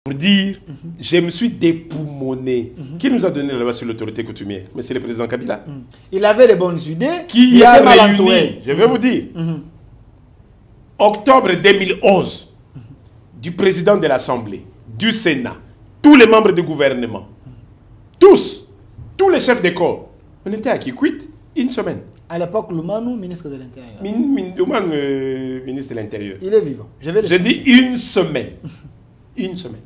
Pour dire, je me suis dépoumoné. Qui nous a donné la loi sur l'autorité coutumière? Mais c'est le président Kabila. Il avait les bonnes idées. Qui a réuni, je vais vous dire, octobre 2011, du président de l'Assemblée, du Sénat, tous les membres du gouvernement, tous les chefs d'école, on était à Kikwit une semaine. À l'époque, Lumanu, ministre de l'Intérieur. Lumanu, ministre de l'Intérieur. Il est vivant. J'ai dit une semaine. Une semaine.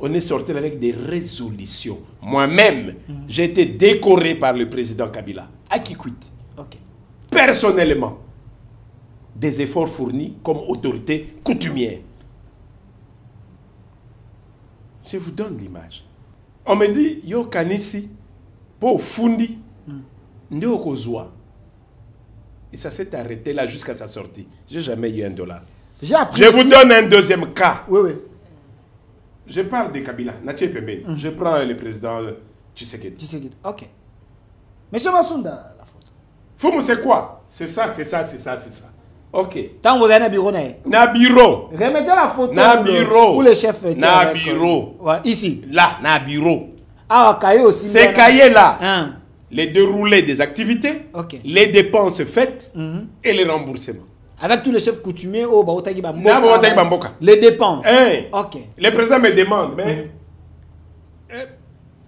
On est sorti avec des résolutions. Moi-même, j'ai été décoré par le président Kabila à Kikwit. Personnellement, des efforts fournis comme autorité coutumière. Je vous donne l'image. On me dit, yo kanisi, pour fundi, nde okozwa. Et ça s'est arrêté là jusqu'à sa sortie. J'ai jamais eu $1. Je vous donne un deuxième cas. Oui, oui. Je parle de Kabila, Naché Pembeni. Je prends le président Tshisekedi. Tshisekedi, ok. Monsieur Massounda, la photo. Foumou, c'est quoi? C'est ça, c'est ça, c'est ça, c'est ça. Ok. Tant que vous avez un bureau, Nabiro. remettez la photo. Nabiro. Où le chef était. Nabiro. Ouais, ici. Là, Nabiro. Ah, cahier aussi. Ces cahiers-là, hein. Les déroulés des activités, les dépenses faites et les remboursements. Avec tous les chefs coutumiers au Baotagi Bamboka. Les dépenses. Ok. Le président me demande, mais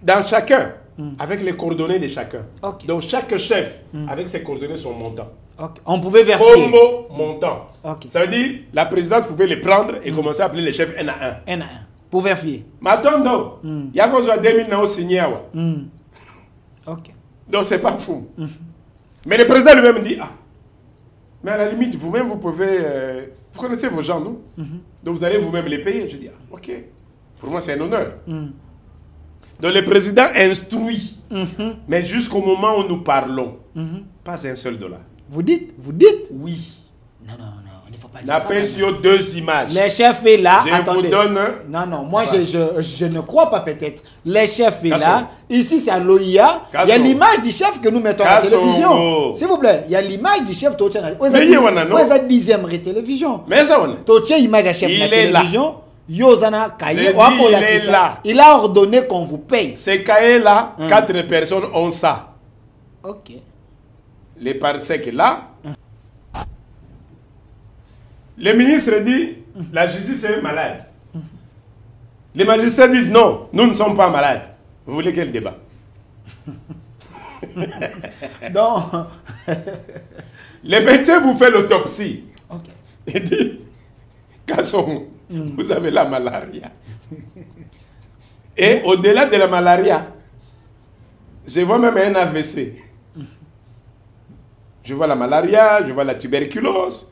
dans chacun, avec les coordonnées de chacun. Donc chaque chef, avec ses coordonnées, son montant. On pouvait vérifier. Combo montant. Ça veut dire, la présidence pouvait les prendre et commencer à appeler les chefs un à un. Un à un. Pour vérifier. Maintenant, il y a qu'on soit 2000 ans signé. Ok. Donc c'est pas fou. Mais le président lui-même dit, ah, mais à la limite, vous-même, vous pouvez... vous connaissez vos gens, non? Donc vous allez vous-même les payer. Je dis, ah, ok. Pour moi, c'est un honneur. Donc le président instruit. Mais jusqu'au moment où nous parlons, pas un seul $. Vous dites? Vous dites? Oui. Non, non, non, il ne faut pas dire ça. N'appelle sur 2 images. Les chefs est là. Je attendez. vous donne... Non, non, moi je ne crois pas peut-être. Les chefs est là. Ici c'est à l'OIA. Il y a l'image du chef que nous mettons à la télévision. S'il vous plaît, il y a l'image du chef. Où est la 10e télévision? Mais ça, on est. Image à chef de la télévision. Yozana Kaye. Il a ordonné qu'on vous paye. Ces cahiers-là, 4 personnes ont ça. Ok. Les parsecs là. Le ministre dit, la justice est malade. Les magistrats disent, non, nous ne sommes pas malades. Vous voulez quel débat? Donc, le médecin vous fait l'autopsie. Il dit, Kasson, vous avez la malaria. Et au-delà de la malaria, je vois même un AVC. Je vois la malaria, je vois la tuberculose.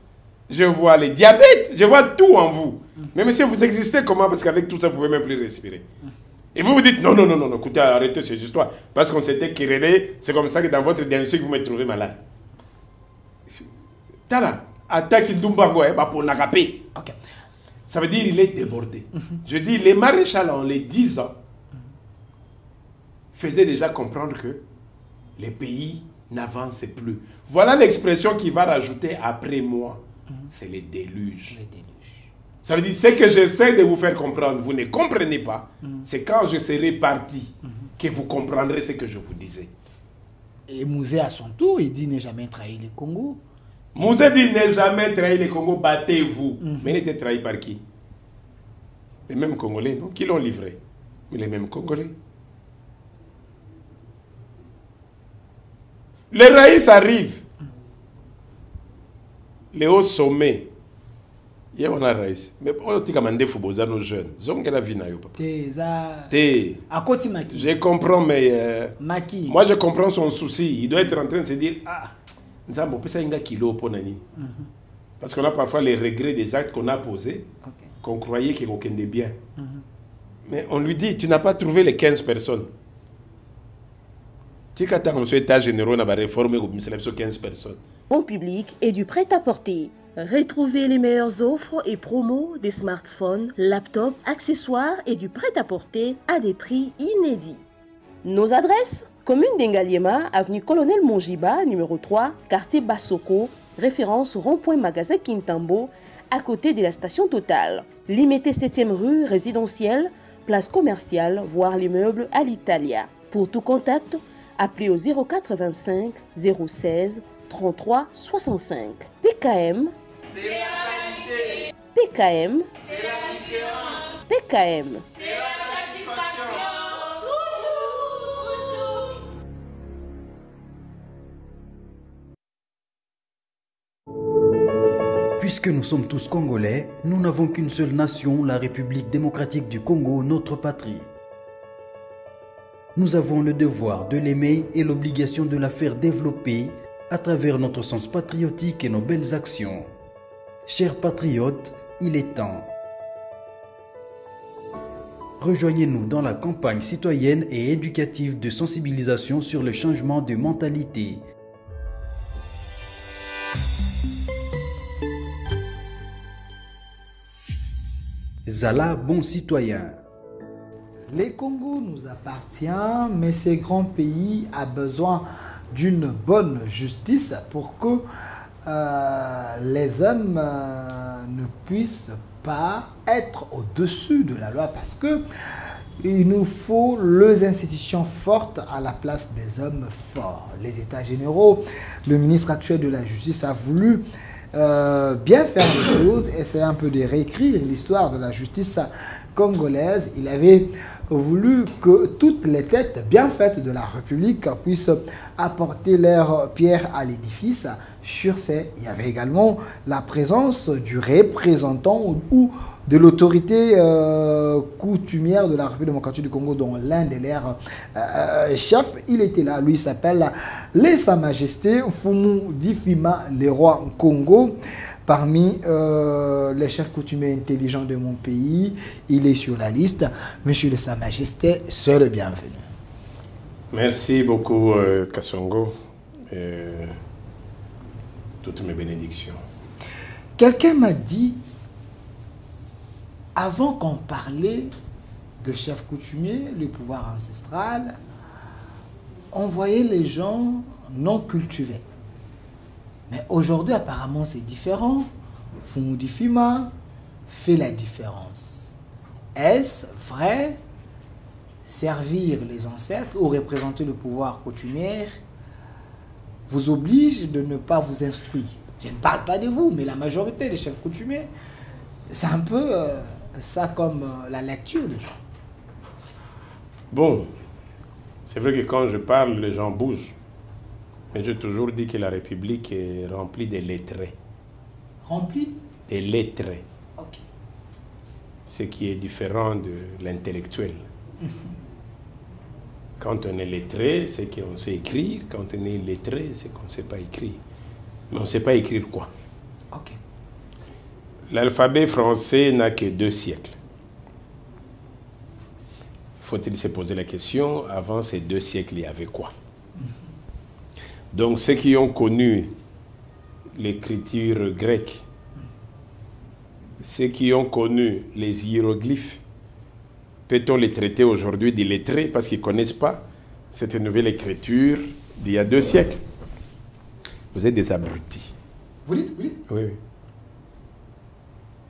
Je vois les diabètes, je vois tout en vous. Mais monsieur, vous existez comment? Parce qu'avec tout ça, vous ne pouvez même plus respirer. Et vous vous dites, non, non, non, non, écoutez, arrêtez ces histoires. Parce qu'on s'était querellé, c'est comme ça que dans votre diagnostic, vous me trouvez malade. Tala, attaque Ndumbango, pour Nagapé. Ça veut dire qu'il est débordé. Je dis, les maréchals, en les 10 ans, faisaient déjà comprendre que les pays n'avancent plus. Voilà l'expression qui va rajouter après moi. C'est les déluges. Ça veut dire, ce que j'essaie de vous faire comprendre, vous ne comprenez pas. C'est quand je serai parti que vous comprendrez ce que je vous disais. Et Mouzé, à son tour, il dit ne jamais trahir le Congo. Mouzé dit ne jamais trahir le Congo, battez-vous. Mais il était trahi par qui? Les mêmes Congolais, non? Qui l'ont livré? Mais les mêmes Congolais. Les raïs arrivent. Les hauts sommets. Il y a un raïs. Mais on dit que faut nos jeunes. Je comprends, mais moi je comprends son souci. Il doit être en train de se dire, ah, parce qu'on a parfois les regrets des actes qu'on a posés, qu'on croyait qu'il y avait des biens. Mais on lui dit, tu n'as pas trouvé les 15 personnes. Tu as un état général, on a réformé 15 personnes. Au public et du prêt-à-porter. Retrouvez les meilleures offres et promos des smartphones, laptops, accessoires et du prêt-à-porter à des prix inédits. Nos adresses: commune d'Engaliema, avenue Colonel Mongiba, numéro 3, quartier Bassoko, référence rond-point magasin Kintambo, à côté de la station Total. Limité 7e rue résidentielle, place commerciale, voire l'immeuble à l'Italia. Pour tout contact, appelez au 085 016 33 65. PKM, c'est la qualité. PKM, c'est la différence. PKM, c'est la satisfaction. Puisque nous sommes tous Congolais, nous n'avons qu'une seule nation, la République démocratique du Congo, notre patrie. Nous avons le devoir de l'aimer et l'obligation de la faire développer à travers notre sens patriotique et nos belles actions. Chers patriotes, il est temps. Rejoignez-nous dans la campagne citoyenne et éducative de sensibilisation sur le changement de mentalité. Zala, bon citoyen. Le Congo nous appartient, mais ce grand pays a besoin d'une bonne justice pour que les hommes ne puissent pas être au-dessus de la loi, parce que il nous faut les institutions fortes à la place des hommes forts. Les États généraux, le ministre actuel de la Justice a voulu bien faire les choses, essayer un peu de réécrire l'histoire de la justice congolaise. Il avait voulu que toutes les têtes bien faites de la République puissent apporter leur pierre à l'édifice. Sur ces, il y avait également la présence du représentant ou de l'autorité coutumière de la République démocratique du Congo, dont l'un de leurs chefs, il était là. Lui s'appelle Sa Majesté Fumu Difima, le roi Congo. Parmi les chefs coutumiers intelligents de mon pays, il est sur la liste. Monsieur Sa Majesté, soyez le bienvenu. Merci beaucoup, Kassongo. Toutes mes bénédictions. Quelqu'un m'a dit, avant qu'on parlait de chefs coutumiers, le pouvoir ancestral, on voyait les gens non cultivés. Mais aujourd'hui, apparemment, c'est différent. Fumu Difima fait la différence. Est-ce vrai? Servir les ancêtres ou représenter le pouvoir coutumier vous oblige de ne pas vous instruire. Je ne parle pas de vous, mais la majorité des chefs coutumiers, c'est un peu ça comme la lecture des gens. Bon, c'est vrai que quand je parle, les gens bougent. Mais j'ai toujours dit que la République est remplie de lettrés. Remplie? Des lettrés. Ok. Ce qui est différent de l'intellectuel. Quand on est lettré, c'est qu'on sait écrire. Quand on est illettré, c'est qu'on ne sait pas écrire. Mais on ne sait pas écrire quoi? Ok. L'alphabet français n'a que 2 siècles. Faut-il se poser la question, avant ces 2 siècles, il y avait quoi? Donc ceux qui ont connu l'écriture grecque, ceux qui ont connu les hiéroglyphes, peut-on les traiter aujourd'hui d'illettrés parce qu'ils ne connaissent pas cette nouvelle écriture d'il y a 2 siècles? Vous êtes des abrutis. Vous dites? Oui, oui.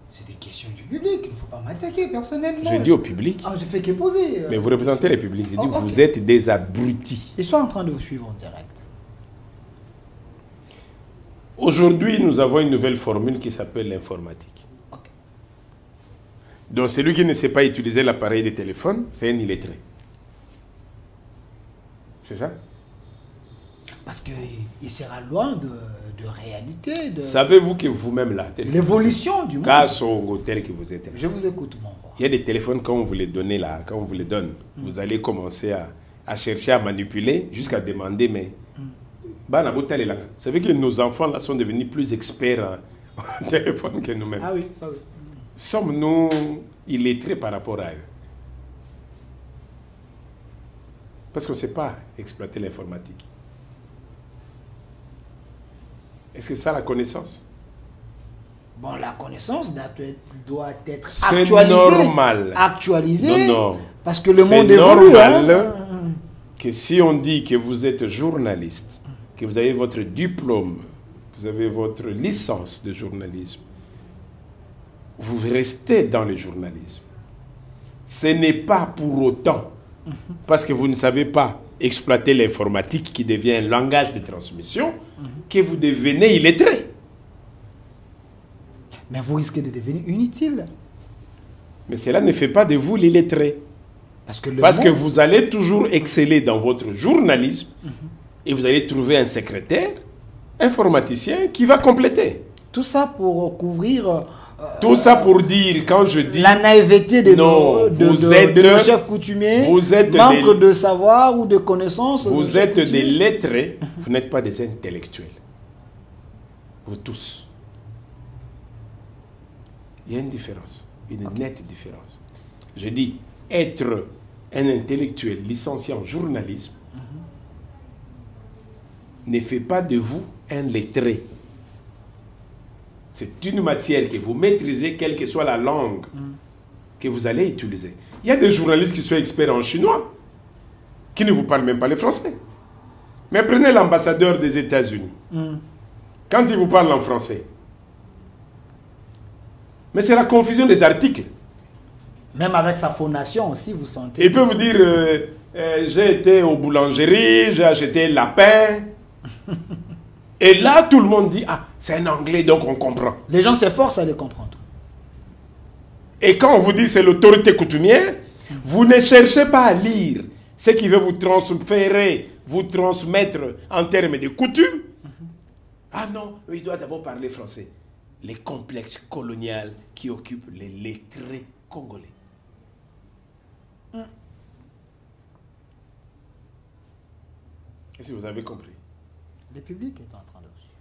C'est des questions du public, il ne faut pas m'attaquer personnellement. Je dis au public. Ah, je fais que poser. Mais vous représentez le public. Je dis okay. Vous êtes des abrutis. Ils sont en train de vous suivre en direct. Aujourd'hui, nous avons une nouvelle formule qui s'appelle l'informatique. Okay. Donc celui qui ne sait pas utiliser l'appareil de téléphone, c'est un illettré. C'est ça? Parce qu'il sera loin de réalité. Savez-vous que vous-même là, l'évolution du monde. Tel que vous êtes là. Je vous écoute, mon roi. Il y a des téléphones, quand on vous les donne là, quand on vous les donne, vous allez commencer à chercher à manipuler jusqu'à demander, mais vous savez que nos enfants là sont devenus plus experts en téléphone que nous-mêmes. Ah oui, ah oui. Sommes-nous illettrés par rapport à eux? Parce qu'on ne sait pas exploiter l'informatique. Est-ce que c'est ça la connaissance? Bon, la connaissance doit être actualisée. C'est normal. Actualisée. Non. Parce que le monde évolue. C'est normal que si on dit que vous êtes journaliste, que vous avez votre diplôme, vous avez votre licence de journalisme, vous restez dans le journalisme. Ce n'est pas pour autant, parce que vous ne savez pas exploiter l'informatique qui devient un langage de transmission, que vous devenez illettré. Mais vous risquez de devenir inutile. Mais cela ne fait pas de vous l'illettré. Parce que vous allez toujours exceller dans votre journalisme et vous allez trouver un secrétaire, informaticien qui va compléter. Tout ça pour couvrir... tout ça pour dire, quand je dis... la naïveté de nos chefs coutumiers, vous êtes manque de savoir ou de connaissances. Vous êtes des lettrés, vous n'êtes pas des intellectuels. Vous tous. Il y a une différence, une nette différence. Je dis, être un intellectuel licencié en journalisme ne fait pas de vous un lettré. C'est une matière que vous maîtrisez, quelle que soit la langue que vous allez utiliser. Il y a des journalistes qui sont experts en chinois, qui ne vous parlent même pas le français. Mais prenez l'ambassadeur des États-Unis. Quand il vous parle en français, mais c'est la confusion des articles. Même avec sa phonation aussi, vous sentez... Il peut vous dire, j'ai été aux boulangeries, j'ai acheté lapin. Et là, tout le monde dit, ah, c'est un anglais, donc on comprend. Les gens s'efforcent à les comprendre. Et quand on vous dit c'est l'autorité coutumière, vous ne cherchez pas à lire ce qui veut vous transférer, vous transmettre en termes de coutumes. Ah non, il doit d'abord parler français. Les complexes coloniaux qui occupent les lettrés congolais. Est-ce que vous avez compris? Le public est en train de suivre.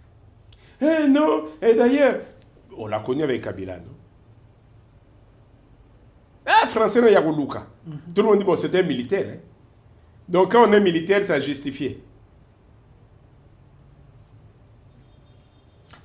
Eh non, et d'ailleurs, on l'a connu avec Kabila, non? Ah, français, non, Yagoluka. Tout le monde dit, bon, c'était un militaire. Hein? Donc, quand on est militaire, ça justifié.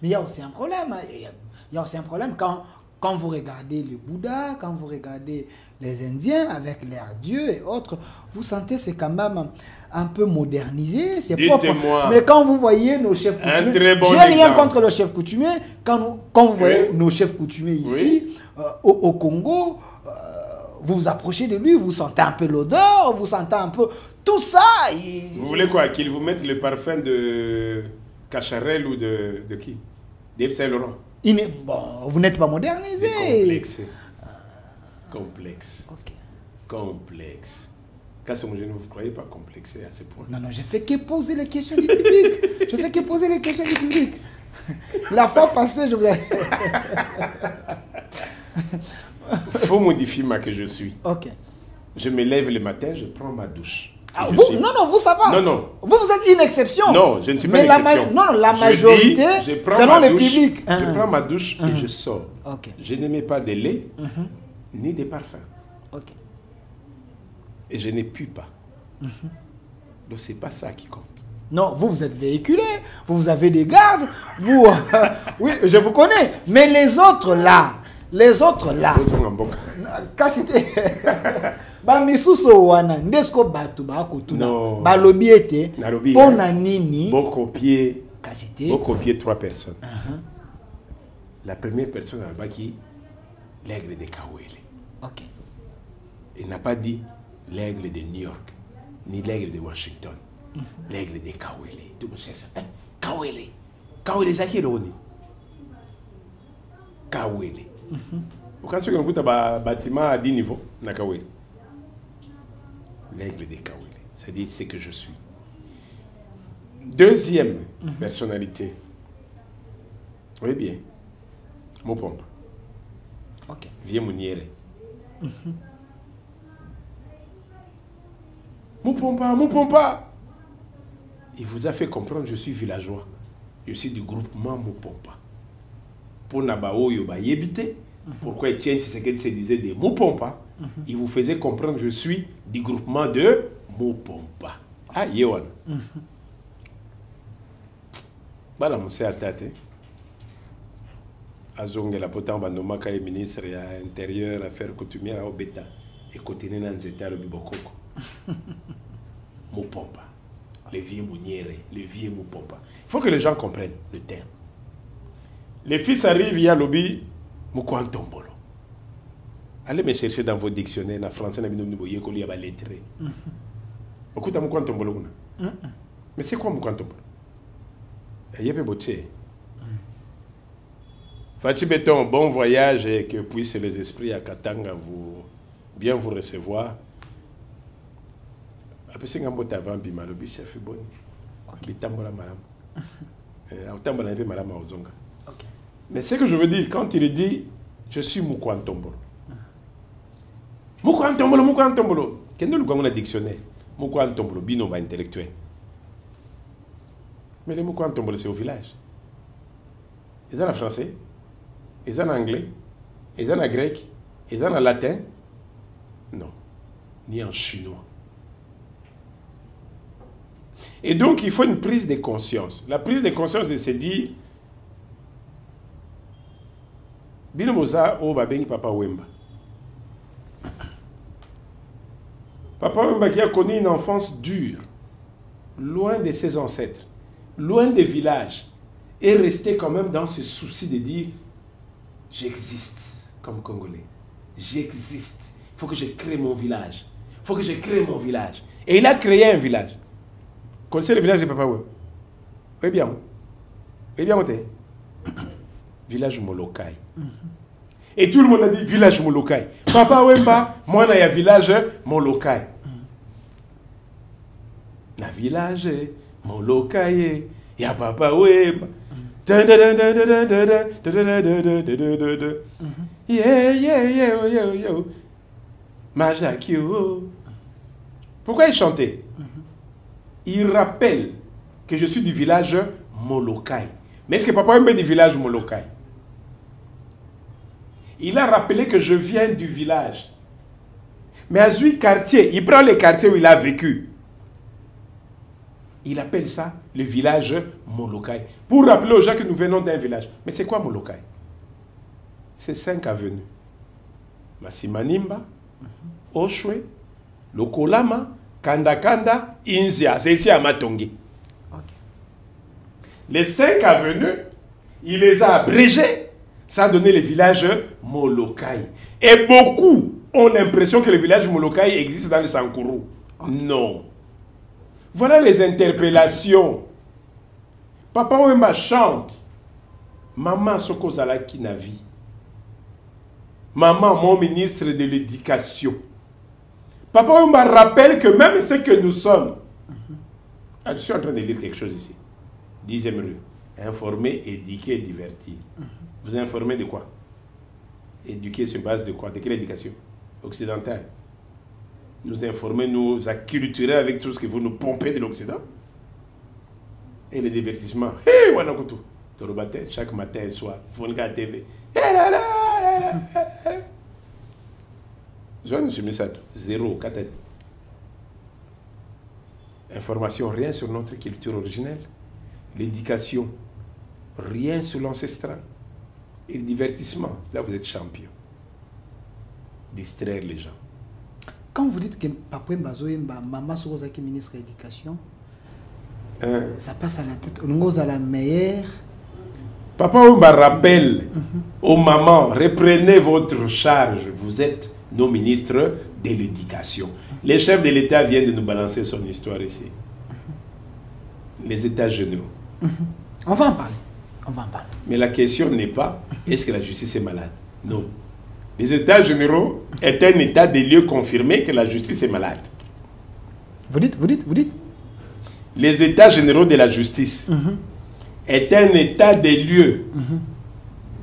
Mais il y a aussi un problème. Il y a aussi un problème quand vous regardez le Bouddha, quand vous regardez les Indiens avec leurs dieux et autres, vous sentez c'est quand même un peu modernisé, c'est propre. Mais quand vous voyez nos chefs coutumiers, j'ai rien contre le chef coutumier, quand vous voyez nos chefs coutumiers ici, au Congo, vous vous approchez de lui, vous sentez un peu l'odeur, vous sentez un peu tout ça. Vous voulez quoi? Qu'ils vous mettent le parfum de Cacharel ou de qui? D'Yves Saint-Laurent. Bon, vous n'êtes pas modernisé. Complexe. Complexe. Ok. Complexe. Quand je ne vous croyez pas complexé à ce point. Non, non, je fais que poser les questions du public. Je fais que poser les questions du public. La fois passée, je vous ai... Faut modifier ma que je suis. Ok. Je me lève le matin, je prends ma douche. Ah, vous, non, non, vous, ça va. Non, non. Vous êtes une exception. Non, je ne suis pas une exception. Non, non, la majorité, selon le public. Je prends ma douche et je sors. Ok. Je n'aimais pas de lait, ni de parfum. Ok. Et je ne pue pas. Donc, c'est pas ça qui compte. Non, vous êtes véhiculé, vous avez des gardes, vous... oui, je vous connais. Mais les autres là, quand c'était... Bamisuso wana ndesko batu ba kotuna balobi ete pona nini copier kasité copier 3 personnes. La première personne a baki l'aigle de Kawele. OK. Il n'a pas dit l'aigle de New York ni l'aigle de Washington. L'aigle de Kawele. Tout le monde sait ça. Kawele. Kawele zaki roni. Kawele. Quand tu écoutes un bâtiment à 10 niveaux, na Kawele. L'aigle de Kawele, c'est-à-dire c'est que je suis. Deuxième personnalité. Oui bien. Mopompa. Ok. Viens Mouniere. Mopompa. Il vous a fait comprendre je suis villageois. Je suis du groupement Mopompa. Pour Nabao Yoba Yebite. Pourquoi Etienne Tshisekedi se disait des Mopompa? Il vous faisait comprendre que je suis du groupement de Mopompa. Ah, Yewan. Bala Moussé Atate. Azonge la potan bandomaka et ministre à intérieur, affaires coutumières à Obeta. Et côté Nanzeta le Bibokoko. Mopompa. Les vieux Mouniere, les vieux Mopompa. Il faut que les gens comprennent le terme. Les fils arrivent, il y a lobby. Mukwantombolo. Allez me chercher dans vos dictionnaires, en français, na binomu boye ko li ba lettré. Okuta Mukwantombolo kuna. Mais c'est quoi Mukwantombolo? Yebe boche. Fachi Béton, bon voyage et que puissent les esprits à Katanga bien vous recevoir. Après c'est un mot avant Bimalobi chef bon. Bitambola maram. Autambola peu maram ozonga. Mais ce que je veux dire quand il dit je suis Mukwantombolo. Mukwantombolo. Qu'est-ce que nous avons dans le dictionnaire? Mukwantombolo bino ba intellectuel. Mais le Mukwantombolo c'est au village. Ils ont en français, ils ont en anglais, ils ont en grec, ils ont en latin. Non, ni en chinois. Et donc, il faut une prise de conscience. La prise de conscience, c'est de dire Bino Moza o babengi Papa Wemba. Papa Wemba qui a connu une enfance dure, loin de ses ancêtres, loin des villages, est resté quand même dans ce souci de dire j'existe comme Congolais. J'existe. Il faut que je crée mon village. Il faut que je crée mon village. Et il a créé un village. Vous connaissez le village de Papa Wemba? Oui bien. Oui bien, village Molokai. Et tout le monde a dit village Molokai. Papa Wemba, moi, il y a village Molokai. Na village Molokai, il y a Papa Wemba. Majakio. Pourquoi il chantait? Il rappelle que je suis du village Molokai. Mais est-ce que Papa Wemba est du village Molokai? Il a rappelé que je viens du village. Mais à Zui quartier, il prend les quartiers où il a vécu. Il appelle ça le village Molokai. Pour rappeler aux gens que nous venons d'un village. Mais c'est quoi Molokai? C'est 5 avenues. Masimanimba, Oshwe, Lokolama, Kandakanda, Inzia. C'est ici à Matongi. Okay. Les 5 avenues, il les a abrégées. Ça a donné le village Molokai. Et beaucoup ont l'impression que le village Molokai existe dans le Sankourou. Okay. Non. Voilà les interpellations. Papa Wemba chante. Maman Soko Zalaki Navi. Maman, mon ministre de l'Éducation. Papa Wemba rappelle que même ce que nous sommes. Je suis en train de lire quelque chose ici. 10e rue. Informer, éduquer, divertir. Vous informez de quoi? Éduquer sur base de quoi? De quelle éducation? Occidentale. Nous informer, nous acculturer avec tout ce que vous nous pompez de l'Occident. Et le divertissement. Hé, Wanakutu. Torobate, chaque matin et soir. Fonga TV. Je ne suis mis ça. 0, 4. Information, rien sur notre culture originelle. L'éducation, rien sur l'ancestral. Et le divertissement, c'est là que vous êtes champion. Distraire les gens. Quand vous dites que Papa Wemba Zoyemba, Maman Sorozaki, ministre de l'Éducation, ça passe à la tête. Nous avons la meilleure. Papa Wemba rappelle aux mamans, reprenez votre charge. Vous êtes nos ministres de l'Éducation. Les chefs de l'État viennent de nous balancer son histoire ici. Les États généraux. On va en parler. On va en parler. Mais la question n'est pas est-ce que la justice est malade? Non. Les États généraux est un état des lieux confirmé que la justice est malade. Vous dites? Les États généraux de la justice est un état des lieux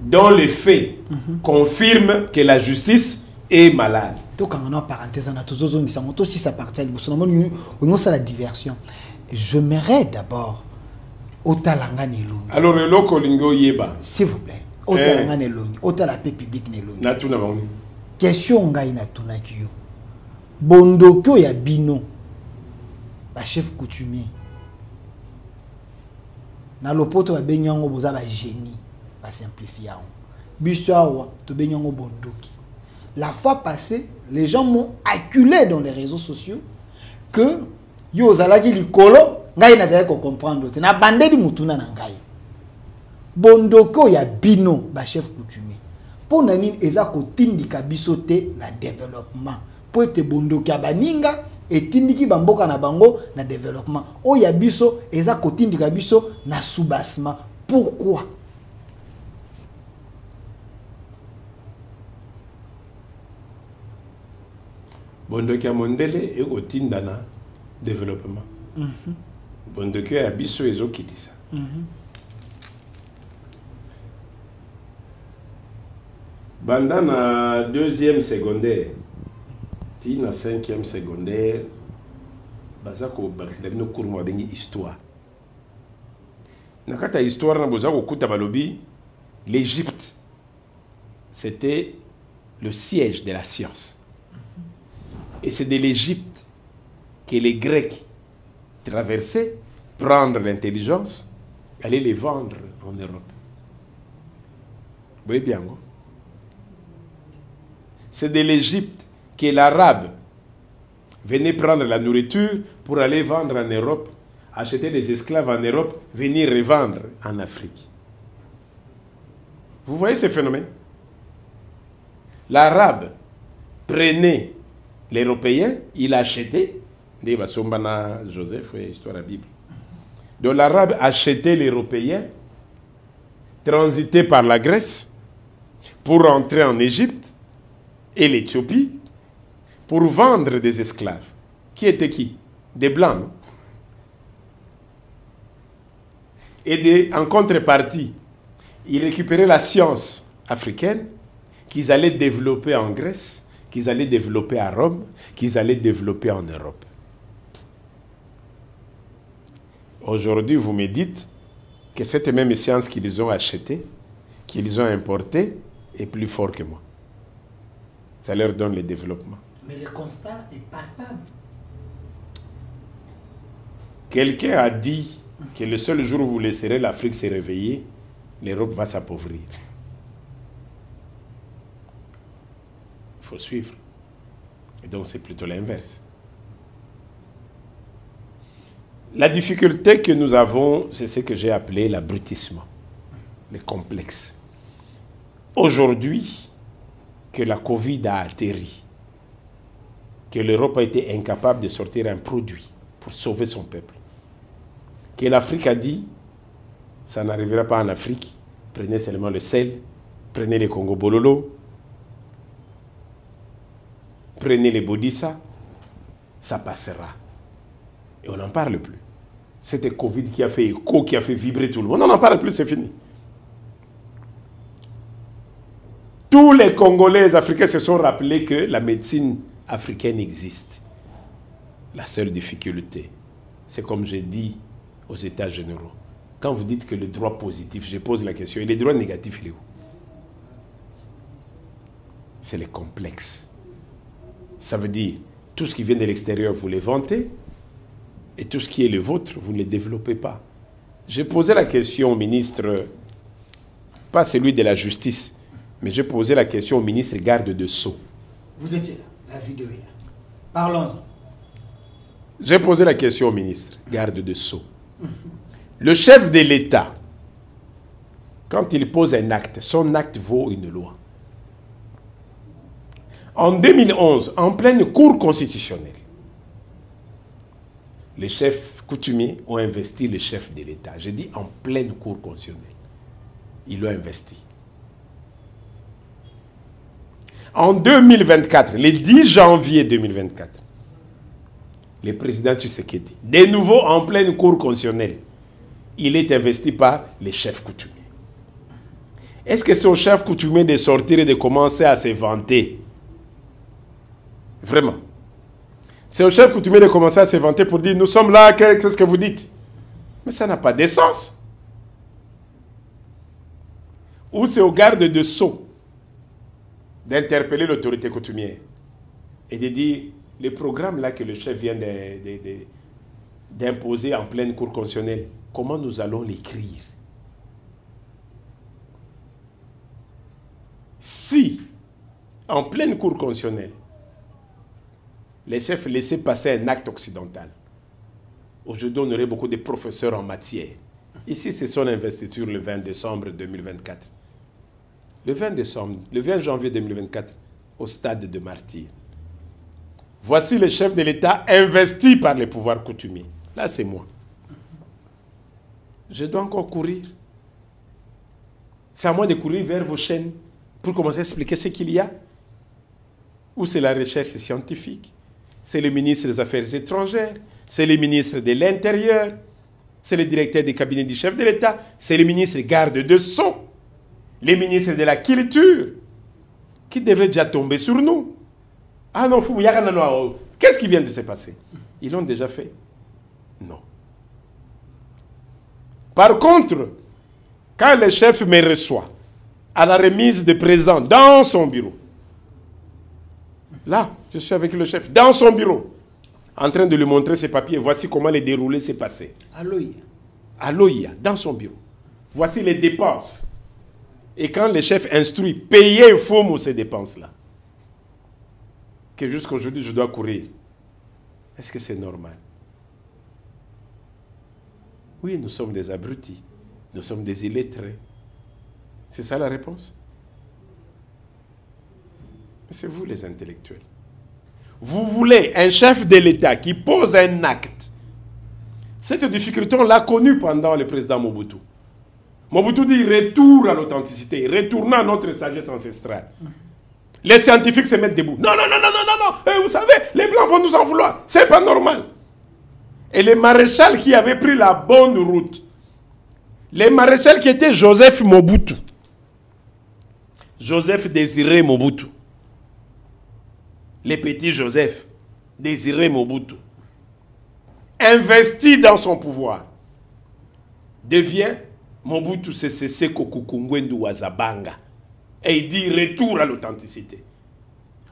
dont les faits confirment que la justice est malade. Donc, quand on a parenthèse, on a tous aussi sa partie. On a la diversion. J'aimerais d'abord alors, le loco lingo yeba. S'il vous plaît. Otalanga nelongi, otala paix publique nelongi. Natuna bangi. Question ngai natuna kiyo. Bondoko ya bino. Ba chef coutumier. Na lopoto ba benyango boza ba génie, ba simplifier. Bisawa to benyango bondoki. La fois passée, les gens m'ont acculé dans les réseaux sociaux que yo zalaki likolo ngai nazali ko comprendre te na bande di mutuna na ngai. Bondoko ya bino ba chef coutumier. pour nani eza kotindika biso te na développement po ete bondoki ya baninga etindiki bamboka na bango na développement oya biso eza kotindika biso na soubassement. Pourquoi? Bondoki ya mondele e kotinda na développement. Bondoki ya biso ezokitisa. Banda na 2e secondaire, ti na 5e secondaire, bazako bakilabino kurmo dengi histoire. Nakata histoire na bozako kuta balobi, l'Égypte, c'était le siège de la science. Et c'est de l'Égypte que les Grecs traversaient, prendre l'intelligence, aller les vendre en Europe. Vous voyez bien, non? C'est de l'Égypte que l'Arabe venait prendre la nourriture pour aller vendre en Europe, acheter des esclaves en Europe, venir revendre en Afrique. Vous voyez ce phénomène? L'Arabe prenait l'Européen, il achetait, Joseph, histoire de la Bible. Donc l'Arabe achetait l'Européen, transitait par la Grèce, pour rentrer en Égypte et l'Éthiopie, pour vendre des esclaves. Qui étaient qui? Des Blancs, non? Et en contrepartie, ils récupéraient la science africaine qu'ils allaient développer en Grèce, qu'ils allaient développer à Rome, qu'ils allaient développer en Europe. Aujourd'hui, vous me dites que cette même science qu'ils ont achetée, qu'ils ont importée, est plus fort que moi. Ça leur donne le développement. Mais le constat est palpable. Quelqu'un a dit que le seul jour où vous laisserez l'Afrique se réveiller, l'Europe va s'appauvrir. Il faut suivre. Et donc c'est plutôt l'inverse. La difficulté que nous avons, c'est ce que j'ai appelé l'abrutissement, le complexe. Aujourd'hui, que la Covid a atterri, que l'Europe a été incapable de sortir un produit pour sauver son peuple, que l'Afrique a dit, ça n'arrivera pas en Afrique, prenez seulement le sel, prenez les Congo Bololo, prenez les Bodissa, ça passera. Et on n'en parle plus. C'était Covid qui a fait écho, qui a fait vibrer tout le monde. On n'en parle plus, c'est fini. Tous les Congolais et les Africains se sont rappelés que la médecine africaine existe. La seule difficulté, c'est comme j'ai dit aux États généraux. Quand vous dites que le droit positif, je pose la question, et les droits négatifs, il est où? C'est les complexes. Ça veut dire, tout ce qui vient de l'extérieur, vous les vantez, et tout ce qui est le vôtre, vous ne les développez pas. J'ai posé la question au ministre, pas celui de la justice, mais j'ai posé la question au ministre garde de Sceaux. Vous étiez là, la vidéo est là. Parlons-en. J'ai posé la question au ministre garde de Sceaux. Le chef de l'État, quand il pose un acte, son acte vaut une loi. En 2011, en pleine cour constitutionnelle, les chefs coutumiers ont investi le chef de l'État. J'ai dit en pleine cour constitutionnelle. Ils l'ont investi. En 2024, le 10 janvier 2024, le président Tshisekedi, de nouveau en pleine cour constitutionnelle, il est investi par les chefs coutumiers. Est-ce que c'est au chef coutumier de sortir et de commencer à se vanter? Vraiment. C'est au chef coutumier de commencer à se vanter pour dire, nous sommes là, qu'est-ce que vous dites? Mais ça n'a pas de sens. Ou c'est au garde de Sceaux d'interpeller l'autorité coutumière et de dire, le programme là que le chef vient d'imposer en pleine cour constitutionnelle, comment nous allons l'écrire? Si, en pleine cour constitutionnelle, les chefs laissaient passer un acte occidental, aujourd'hui on aurait beaucoup de professeurs en matière. Ici, c'est son investiture le 20 décembre 2024. le 20 janvier 2024, au stade de martyr. Voici le chef de l'État investi par les pouvoirs coutumiers. Là, c'est moi. Je dois encore courir. C'est à moi de courir vers vos chaînes pour commencer à expliquer ce qu'il y a. Ou c'est la recherche scientifique, c'est le ministre des Affaires étrangères, c'est le ministre de l'Intérieur, c'est le directeur des cabinets du chef de l'État, c'est le ministre garde de Sceaux, les ministres de la Culture, qui devraient déjà tomber sur nous. Ah non, qu'est-ce qui vient de se passer? Ils l'ont déjà fait? Non. Par contre, quand le chef me reçoit à la remise de présents dans son bureau, là, je suis avec le chef, dans son bureau, en train de lui montrer ses papiers, voici comment les déroulés s'est passé. À l'OIA. À l'OIA, dans son bureau. Voici les dépenses. Et quand le chef instruit, payer FOMO ces dépenses-là, que jusqu'aujourd'hui je dois courir, est-ce que c'est normal? Oui, nous sommes des abrutis, nous sommes des illettrés. C'est ça la réponse? Mais c'est vous les intellectuels. Vous voulez un chef de l'État qui pose un acte. Cette difficulté, on l'a connue pendant le président Mobutu. Mobutu dit retour à l'authenticité, retournant à notre sagesse ancestrale. Les scientifiques se mettent debout. Non, non, non, non, non, non, non. Vous savez, les Blancs vont nous en vouloir. C'est pas normal. Et le maréchal qui avait pris la bonne route, le maréchal qui était Joseph Mobutu, Joseph Désiré Mobutu, le petit Joseph Désiré Mobutu, investi dans son pouvoir, devient Mobutu Sese Seko Kukungwendu Wazabanga. Et il dit retour à l'authenticité.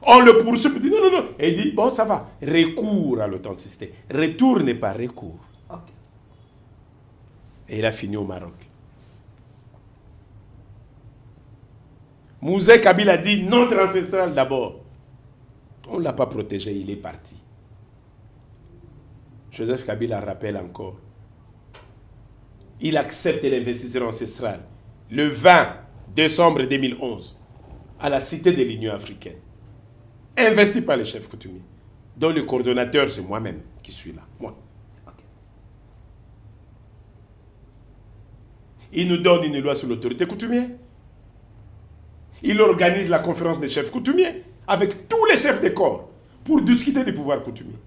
On le poursuit, il dit non, non, non. Et il dit bon, ça va, recours à l'authenticité. Retour n'est pas recours. Okay. Et il a fini au Maroc. Mouzé Kabila a dit notre ancestral d'abord. On ne l'a pas protégé, il est parti. Joseph Kabila rappelle encore. Il accepte l'investisseur ancestral le 20 décembre 2011 à la Cité de l'Union africaine. Investi par les chefs coutumiers, dont le coordonnateur, c'est moi-même qui suis là. Moi. Okay. Il nous donne une loi sur l'autorité coutumière. Il organise la conférence des chefs coutumiers avec tous les chefs des corps pour discuter des pouvoirs coutumiers.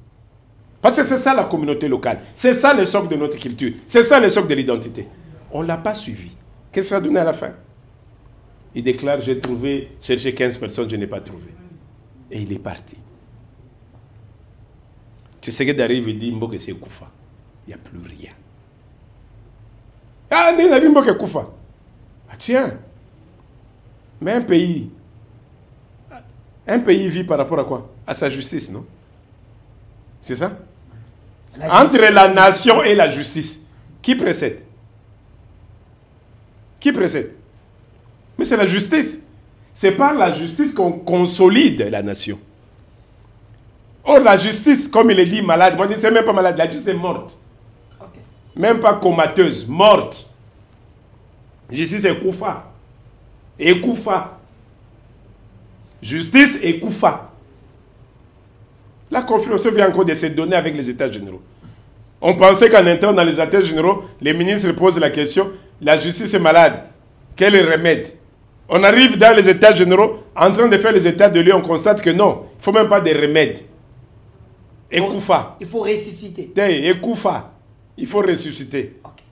Parce que c'est ça la communauté locale. C'est ça le socle de notre culture. C'est ça le socle de l'identité. On ne l'a pas suivi. Qu'est-ce que ça a donné à la fin? Il déclare, j'ai cherché 15 personnes, je n'ai pas trouvé. Et il est parti. Tu sais que d'arriver, il dit, Mboke c'est Koufa. Il n'y a plus rien. Ah, il a dit Mboke Koufa. Ah tiens. Mais un pays vit par rapport à quoi? À sa justice, non? C'est ça? Entre la nation et la justice, qui précède? Qui précède? Mais c'est la justice. C'est par la justice qu'on consolide la nation. Or, la justice, comme il est dit, malade, moi je dis, c'est même pas malade, la justice est morte. Okay. Même pas comateuse, morte. Justice est Koufa. Et Koufa. Justice et Koufa. La confusion vient encore de se donner avec les États généraux. On pensait qu'en entrant dans les États généraux, les ministres posent la question, la justice est malade. Quel est le remède? On arrive dans les États généraux, en train de faire les États de lieu, on constate que non, il ne faut même pas de remède. Et Koufa. Il faut ressusciter. Et Koufa. Il faut ressusciter. Okay.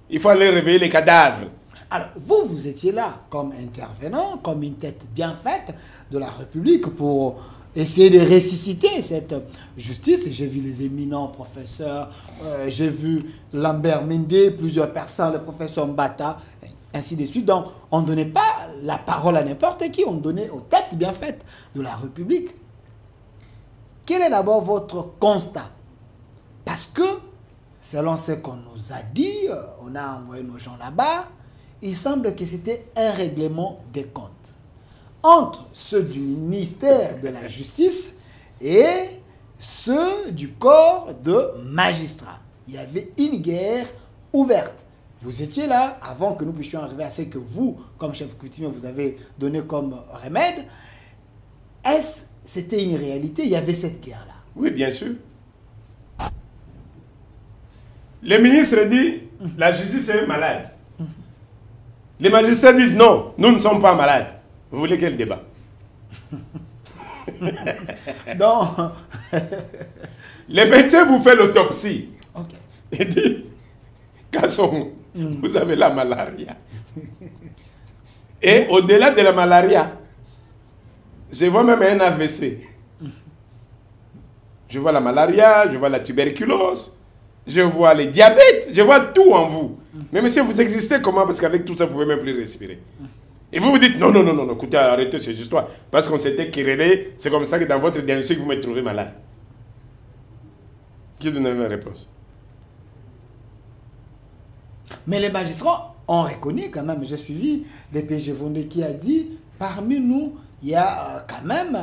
Il faut aller réveiller les cadavres. Alors, vous étiez là comme intervenant, comme une tête bien faite de la République pour essayer de ressusciter cette justice. J'ai vu les éminents professeurs, j'ai vu Lambert Mende, plusieurs personnes, le professeur Mbata, ainsi de suite. Donc, on ne donnait pas la parole à n'importe qui, on donnait aux têtes bien faites de la République. Quel est d'abord votre constat? Parce que, selon ce qu'on nous a dit, on a envoyé nos gens là-bas, il semble que c'était un règlement des comptes entre ceux du ministère de la Justice et ceux du corps de magistrats. Il y avait une guerre ouverte. vous étiez là avant que nous puissions arriver à ce que vous, comme chef coutumier, vous avez donné comme remède. Est-ce que c'était une réalité? Il y avait cette guerre-là? Oui, bien sûr. Les ministres disent la justice est malade. Les magistrats disent non, nous ne sommes pas malades. Vous voulez quel débat? Donc, les médecins vous font l'autopsie. Okay. Et disent, Kasson, vous avez la malaria. Et au-delà de la malaria, je vois même un AVC. Je vois la malaria, je vois la tuberculose, je vois les diabètes, je vois tout en vous. Mais monsieur, vous existez comment? Parce qu'avec tout ça, vous ne pouvez même plus respirer. Et vous vous dites, non, non, non, non, écoutez, arrêtez ces histoires. Parce qu'on s'était querellé, c'est comme ça que dans votre diagnostic, vous me trouvez malade. Qui donne la réponse? Mais les magistrats ont reconnu quand même, j'ai suivi le PG Vondé qui a dit, parmi nous, il y a quand même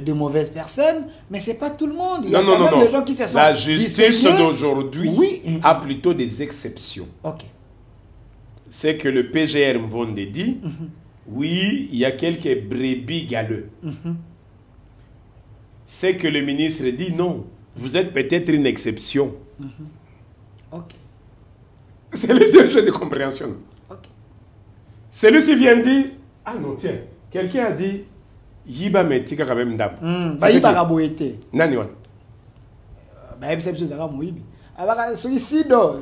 de mauvaises personnes, mais ce n'est pas tout le monde. Il y a quand même des gens qui se sont La justice d'aujourd'hui oui. a plutôt des exceptions. Ok. C'est que le PGR Mvonde dit, oui, il y a quelques brebis galeux. C'est que le ministre dit, non, vous êtes peut-être une exception. Ok. C'est les deux jeux de compréhension. Ok. Celui-ci vient dire, ah non, tiens, quelqu'un a dit, Yiba metika quand même d'ab. Yiba raboete. Nani wan? Bah exception ça moyibi. Alors celui sido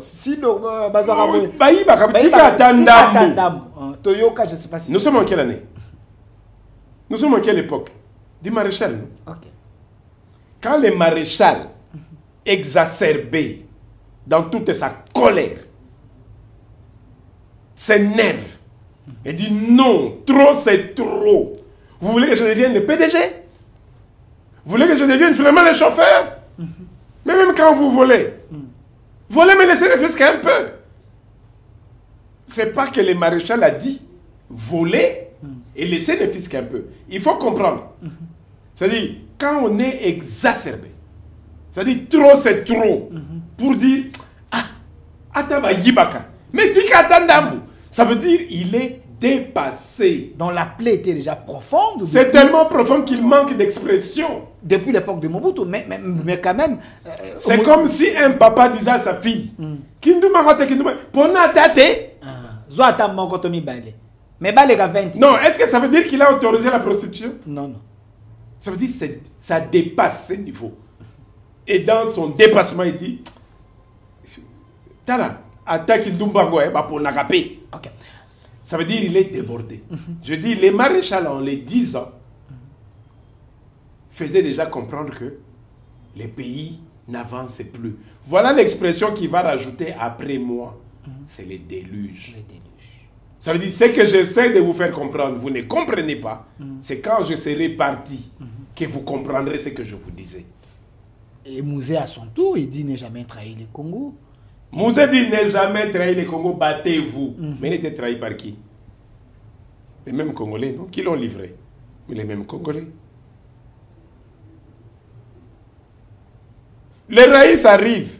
bazwa raboete. Bah Yiba rabotika atandam. Toyoka, je sais pas si. Nous sommes en quelle année? Nous sommes en quelle époque? Du maréchal. Ok. Quand le maréchal exacerbé dans toute sa colère s'énerve et dit non, trop c'est trop. Vous voulez que je devienne le PDG? Vous voulez que je devienne finalement le chauffeur? Mais même quand vous volez, volez mais laissez le fisc un peu. C'est pas que le maréchal a dit voler et laisser le fisc un peu. Il faut comprendre. C'est-à-dire, quand on est exacerbé, c'est-à-dire trop c'est trop, pour dire ah, ataba yibaka, mais tika ça veut dire il est dépassé. Donc la plaie était déjà profonde. C'est tellement profond qu'il manque d'expression. Depuis l'époque de Mobutu, mais quand même... c'est comme si un papa disait à sa fille, non, est-ce que ça veut dire qu'il a autorisé la prostitution? Non, non. Ça veut dire que ça dépasse ce niveau. Et dans son dépassement, il dit, Tala, attaque Ndumbango, pour Nagapé. Ok. Ça veut dire qu'il est débordé. Je dis, les maréchals, en les 10 ans, faisaient déjà comprendre que les pays n'avancent plus. Voilà l'expression qu'il va rajouter après moi. C'est les déluges. Les déluges. Ça veut dire, ce que j'essaie de vous faire comprendre, vous ne comprenez pas. C'est quand je serai parti que vous comprendrez ce que je vous disais. Et Mouzé, à son tour, il dit ne jamais trahir le Congo. Mouzé dit ne jamais trahir le Congo, battez-vous. Mais il était trahi par qui? Les mêmes Congolais, non? Qui l'ont livré? Mais les mêmes Congolais. Les raïs arrivent.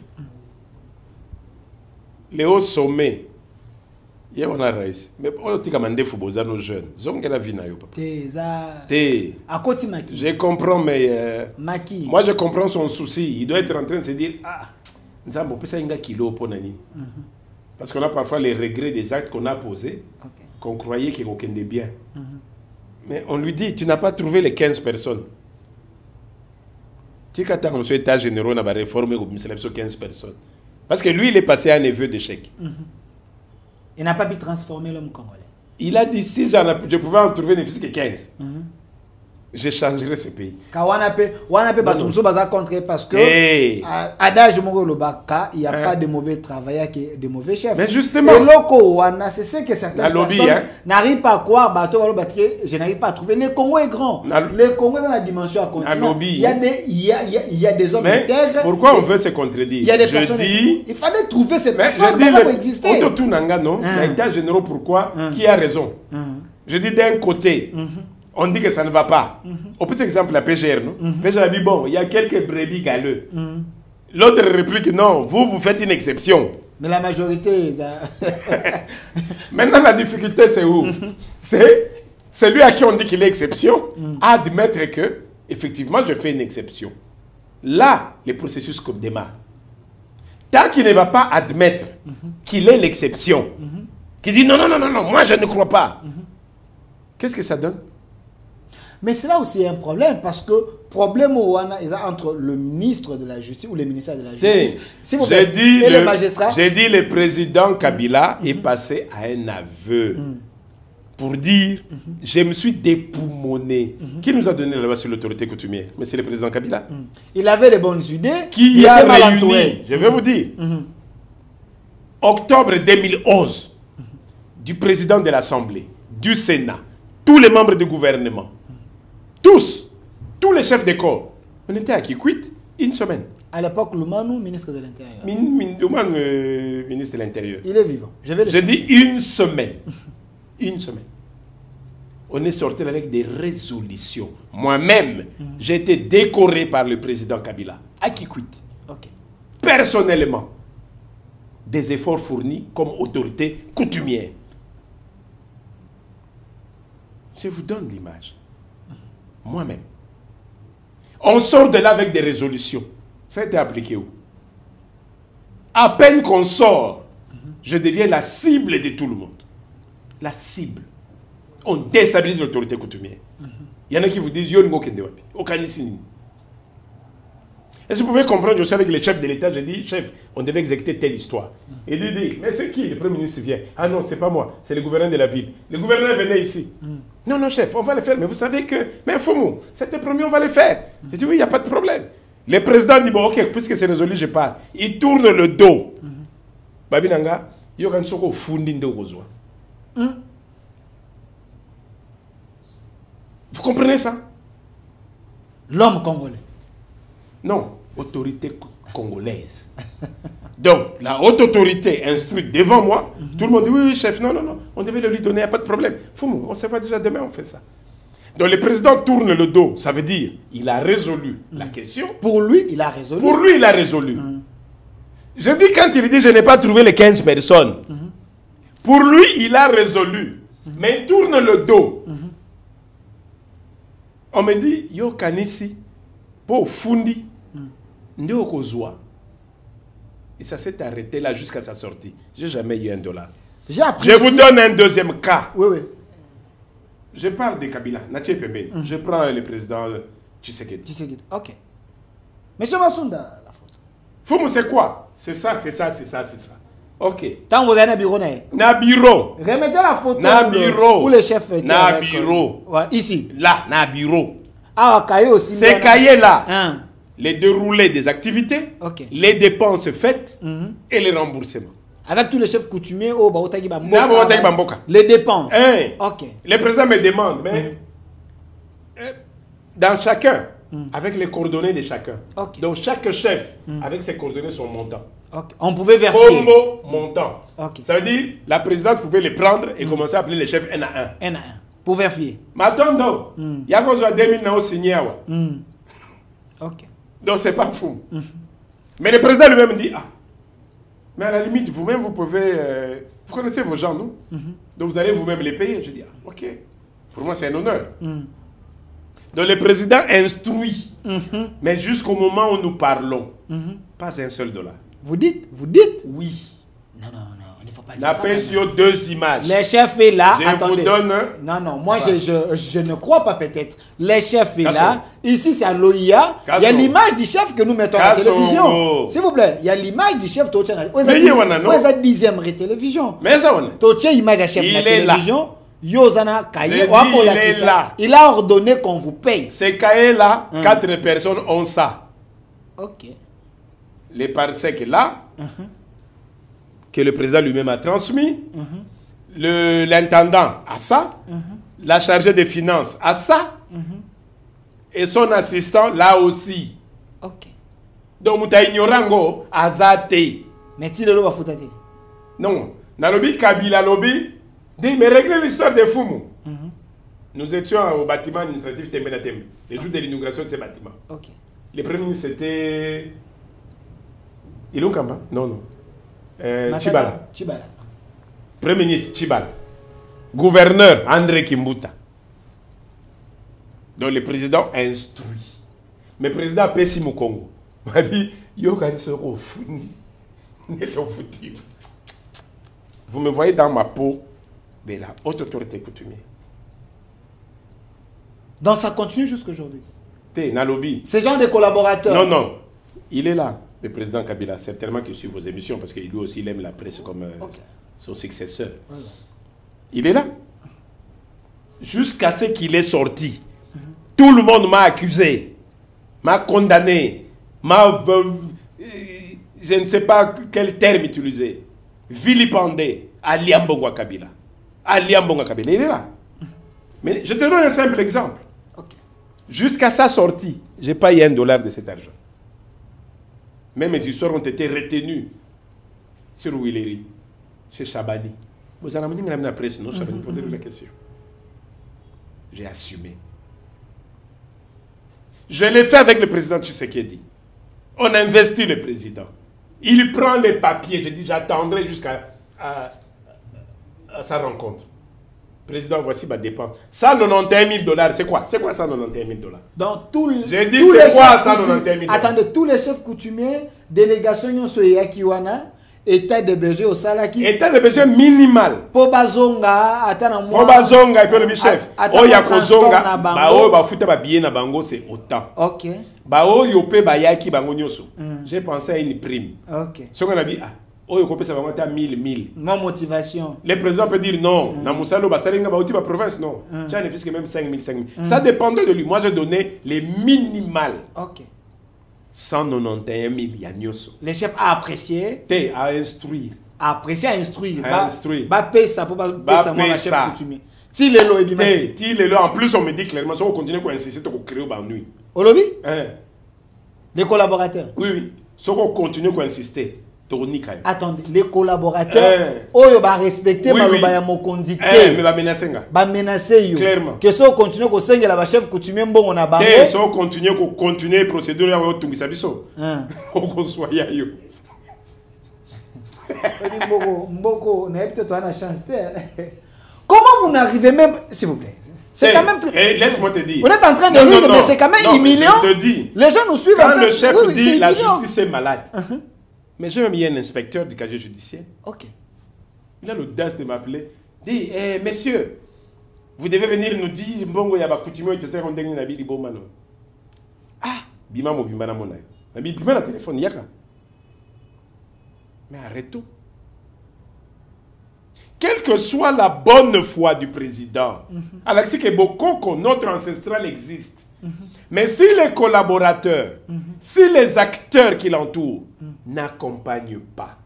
Les hauts sommets. Il y a un raïs. Mais on dit qu'on a football nos jeunes. Ils ont la vie na yo papa. À côté Maki. Je comprends, mais Maki. Moi je comprends son souci. Il doit être en train de se dire ah, nous avons peut ça kilo pour nani. Parce qu'on a parfois les regrets des actes qu'on a posés, qu'on croyait qu'il y avait des biens. Mais on lui dit, tu n'as pas trouvé les 15 personnes. Tu as un état général, on a réformé 15 personnes. Parce que lui, il est passé à un neveu d'échec. Il n'a pas pu transformer l'homme congolais. Il a dit, si je pouvais en trouver ne fût que 15, je changerai ce pays. Parce que adage Mongolobaka, il n'y a pas de mauvais travailleurs que de mauvais chefs. Mais justement, c'est ce que certaines personnes n'arrivent pas à croire. Je n'arrive pas à trouver. Le Congo est grand. Le Congo est dans la dimension à continent. Il y a des hommes intègres. Pourquoi on veut se contredire? Il y a des personnes. Il fallait trouver ces personnes pour exister. L'état général, pourquoi? Qui a raison? Je dis d'un côté. On dit que ça ne va pas. Au petit exemple, la PGR, non? PGR a dit, bon, il y a quelques brebis galeux. L'autre réplique, non, vous faites une exception. Mais la majorité, ça... Maintenant, la difficulté, c'est où? C'est celui à qui on dit qu'il est exception, à admettre que, effectivement, je fais une exception. Là, le processus démarre. Tant qu'il ne va pas admettre qu'il est l'exception, qu'il dit non, non, non, non, non, moi je ne crois pas, qu'est-ce que ça donne? Mais c'est là aussi un problème, parce que problème entre le ministre de la Justice ou le ministère de la Justice, si vous j'ai dit et le magistrat. J'ai dit le président Kabila est passé à un aveu pour dire je me suis dépoumoné. Qui nous a donné la loi sur l'autorité coutumière? Mais c'est le président Kabila. Il avait les bonnes idées. Qui a réuni, je vais vous dire, octobre 2011, du président de l'Assemblée, du Sénat, tous les membres du gouvernement, tous les chefs d'école, on était à Kikwit une semaine. À l'époque, Loumanou, ministre de l'Intérieur. Loumanou, ministre de l'Intérieur. Il est vivant. J'ai dit une semaine. Une semaine. On est sorti avec des résolutions. Moi-même, j'ai été décoré par le président Kabila à Kikwit. Personnellement, des efforts fournis comme autorité coutumière. Je vous donne l'image. Moi-même. On sort de là avec des résolutions. Ça a été appliqué où? À peine qu'on sort, je deviens la cible de tout le monde. La cible. On déstabilise l'autorité coutumière. Il y en a qui vous disent Yon Ngokendewapi, Okanisini. Est-ce que vous pouvez comprendre? Je suis avec le chef de l'État, j'ai dit chef, on devait exécuter telle histoire. Et il dit mais c'est qui? Le Premier ministre vient. Ah non, c'est pas moi, c'est le gouverneur de la ville. Le gouverneur venait ici. Non, non, chef, on va le faire, mais vous savez que. Mais Foumou, c'était promis, on va le faire. J'ai dit oui, il n'y a pas de problème. Le président dit bon, ok, puisque c'est résolu, je pars. Il tourne le dos. Babinanga, Yogan Soko Fundindo Gozwa. Vous comprenez ça? L'homme congolais. Non, autorité congolaise. Donc, la haute autorité instruite devant moi, tout le monde dit oui, oui, chef, non, non, non, on devait le lui donner, il n'y a pas de problème. Foumou, on se voit déjà demain, on fait ça. Donc, le président tourne le dos, ça veut dire il a résolu la question. Pour lui, il a résolu. Pour lui, il a résolu. Je dis quand il dit je n'ai pas trouvé les 15 personnes, pour lui, il a résolu. Mais il tourne le dos. On me dit, yo kanisi, pour fundi, nde okozwa. Et ça s'est arrêté là jusqu'à sa sortie. J'ai jamais eu $1. Je vous donne un deuxième cas. Oui, oui. Je parle de Kabila, Naché Pembeni. Je prends le président Tshisekedi. Tshisekedi, ok. Monsieur Massounda, la photo. Foumou, c'est quoi? C'est ça, c'est ça, c'est ça, c'est ça. Ok. Tant vous avez un bureau, Nabiro. Remettez la photo. Nabiro. Où le chef était. Nabiro. Ouais, ici. Là, Nabiro. Ah, cahier aussi. Ces cahiers-là, hein. Les déroulés des activités, les dépenses faites et les remboursements. Avec tous les chefs coutumiers au Baotagi Bamboka. Les dépenses. Ok. Le président me demande, mais dans chacun, avec les coordonnées de chacun. Donc chaque chef, avec ses coordonnées, son montant. On pouvait vérifier. Combo montant. Ça veut dire, la présidence pouvait les prendre et commencer à appeler les chefs un à un. Un à un. Pour vérifier. Maintenant, il y a qu'on soit 2000 ans signé. Ok. Donc c'est pas fou. Mais le président lui-même dit, ah, mais à la limite, vous-même, vous pouvez... vous connaissez vos gens, non? Donc vous allez vous-même les payer. Je dis, ah, ok. Pour moi, c'est un honneur. Donc le président instruit. Mais jusqu'au moment où nous parlons, pas un seul $. Vous dites? Oui. Non, non, non, il ne faut pas dire ça. N'appelle sur 2 images. Les chefs est là. Je vous donne... Non, non, moi je ne crois pas peut-être. Les chefs est là. Ici c'est à l'OIA. Il y a l'image du chef que nous mettons à la télévision. S'il vous plaît, il y a l'image du chef. Où est la 10e télévision? Mais ça, on est. Image à chef de la télévision. Yozana Kaye. Il a ordonné qu'on vous paye. Ces cahiers-là, 4 personnes ont ça. Ok. Les parsecs là, que le président lui-même a transmis, l'intendant a ça, la chargée des finances a ça, et son assistant là aussi. Ok. Donc, Mouta ignorango a zate. Mais tu le vas foutre. Non. Nalobi Kabila Lobi dit, mais réglez l'histoire des Foumou. Nous étions au bâtiment administratif Tembenatem, le jour de l'inauguration de ce bâtiment. Ok. Le premier ministre c'était... Ilon Kamba? Non, non. Tchibala. Premier ministre Tchibala. Gouverneur André Kimbuta. Donc le président instruit. Mais le président a payé au Congo. Il m'a dit, vous me voyez dans ma peau de la haute autorité coutumière. Donc ça continue jusqu'aujourd'hui. Nalobi. Ce genre de collaborateurs. Non, non. Il est là, le président Kabila. Certainement qu'il suit vos émissions parce que lui aussi il aime la presse comme son successeur. Voilà. Il est là. Jusqu'à ce qu'il est sorti. Tout le monde m'a accusé, m'a condamné, je ne sais pas quel terme utiliser, vilipendé, Aliambongo Kabila. Aliambongo Kabila, il est là. Mais je te donne un simple exemple. Jusqu'à sa sortie, je n'ai pas eu $1 de cet argent. Même mes histoires ont été retenues sur Willery, chez Chabani. Vous avez dit que la presse, non, Chabani, posez la question. J'ai assumé. Je l'ai fait avec le président Tshisekedi. On investit le président. Il prend les papiers. Je dis, j'attendrai jusqu'à sa rencontre. Président, voici ma dépense. $191 000, c'est quoi? C'est quoi $191 000? Donc, tous les j'ai dit, c'est quoi $191 000? Attendez, tous les chefs coutumiers, délégation Soya Kiwana, état de besoin au Salaki. État de besoin minimal. Pobazonga, attends, moi. Pobazonga, il peut le chef. Oya Kozonga, Bao, Bafuta, Babien, na Bango, c'est autant. Ok. Bao, Yope, Bayaki, Bango, Nyoso. J'ai pensé à une prime. Ok. Ce qu'on a dit, oh, Yope, ça va monter à 1000. Mon motivation. Le président peut dire non. Dans Moussalo, Basalinga, Baouti, ma province, non. Tu as un fils qui même 5 000. Ça dépendait de lui. Moi, j'ai donné les minimales. Ok. 191 000 Yanyoso. Le chef a apprécié. À instruire. Apprécié à instruire. À instruire. Payer ça pour payer ça, moi, la chef coutumier. Si le lot est bien. Si le lot, en plus, on me dit clairement, si on continue à insister, on va créer au nuit. Au lobby? Les collaborateurs. Oui. Si on continue à insister, attendez, les collaborateurs, ils vont respecter ma conduite. Mais va menacer. Va menacer. Clairement. Que si on continue à sentir la chef coutumier, on a bango. Si on continue à continuer la procédure, on va tout sabiso. On reçoit yo. Mboko, n'a peut-être une chance. Comment vous n'arrivez même, s'il vous plaît? C'est quand même très... Laisse-moi te dire. Vous êtes en train de rire, mais c'est quand même humiliant. Je te dis. Les gens nous suivent. Quand le chef dit la justice est malade. Mais j'ai même eu un inspecteur du casier judiciaire. Ok. Il a l'audace de m'appeler. Dit, messieurs, vous devez venir nous dire, bon, il y a pas coutumier, il y a un dernier nabi di bomano. Ah, bima mo bima na monayo. Nabi bima na téléphone yaka. Mais arrête tout. Quelle que soit la bonne foi du président, Alexis Kebokoko, notre ancestral existe. Mais si les collaborateurs, si les acteurs qui l'entourent n'accompagnent pas,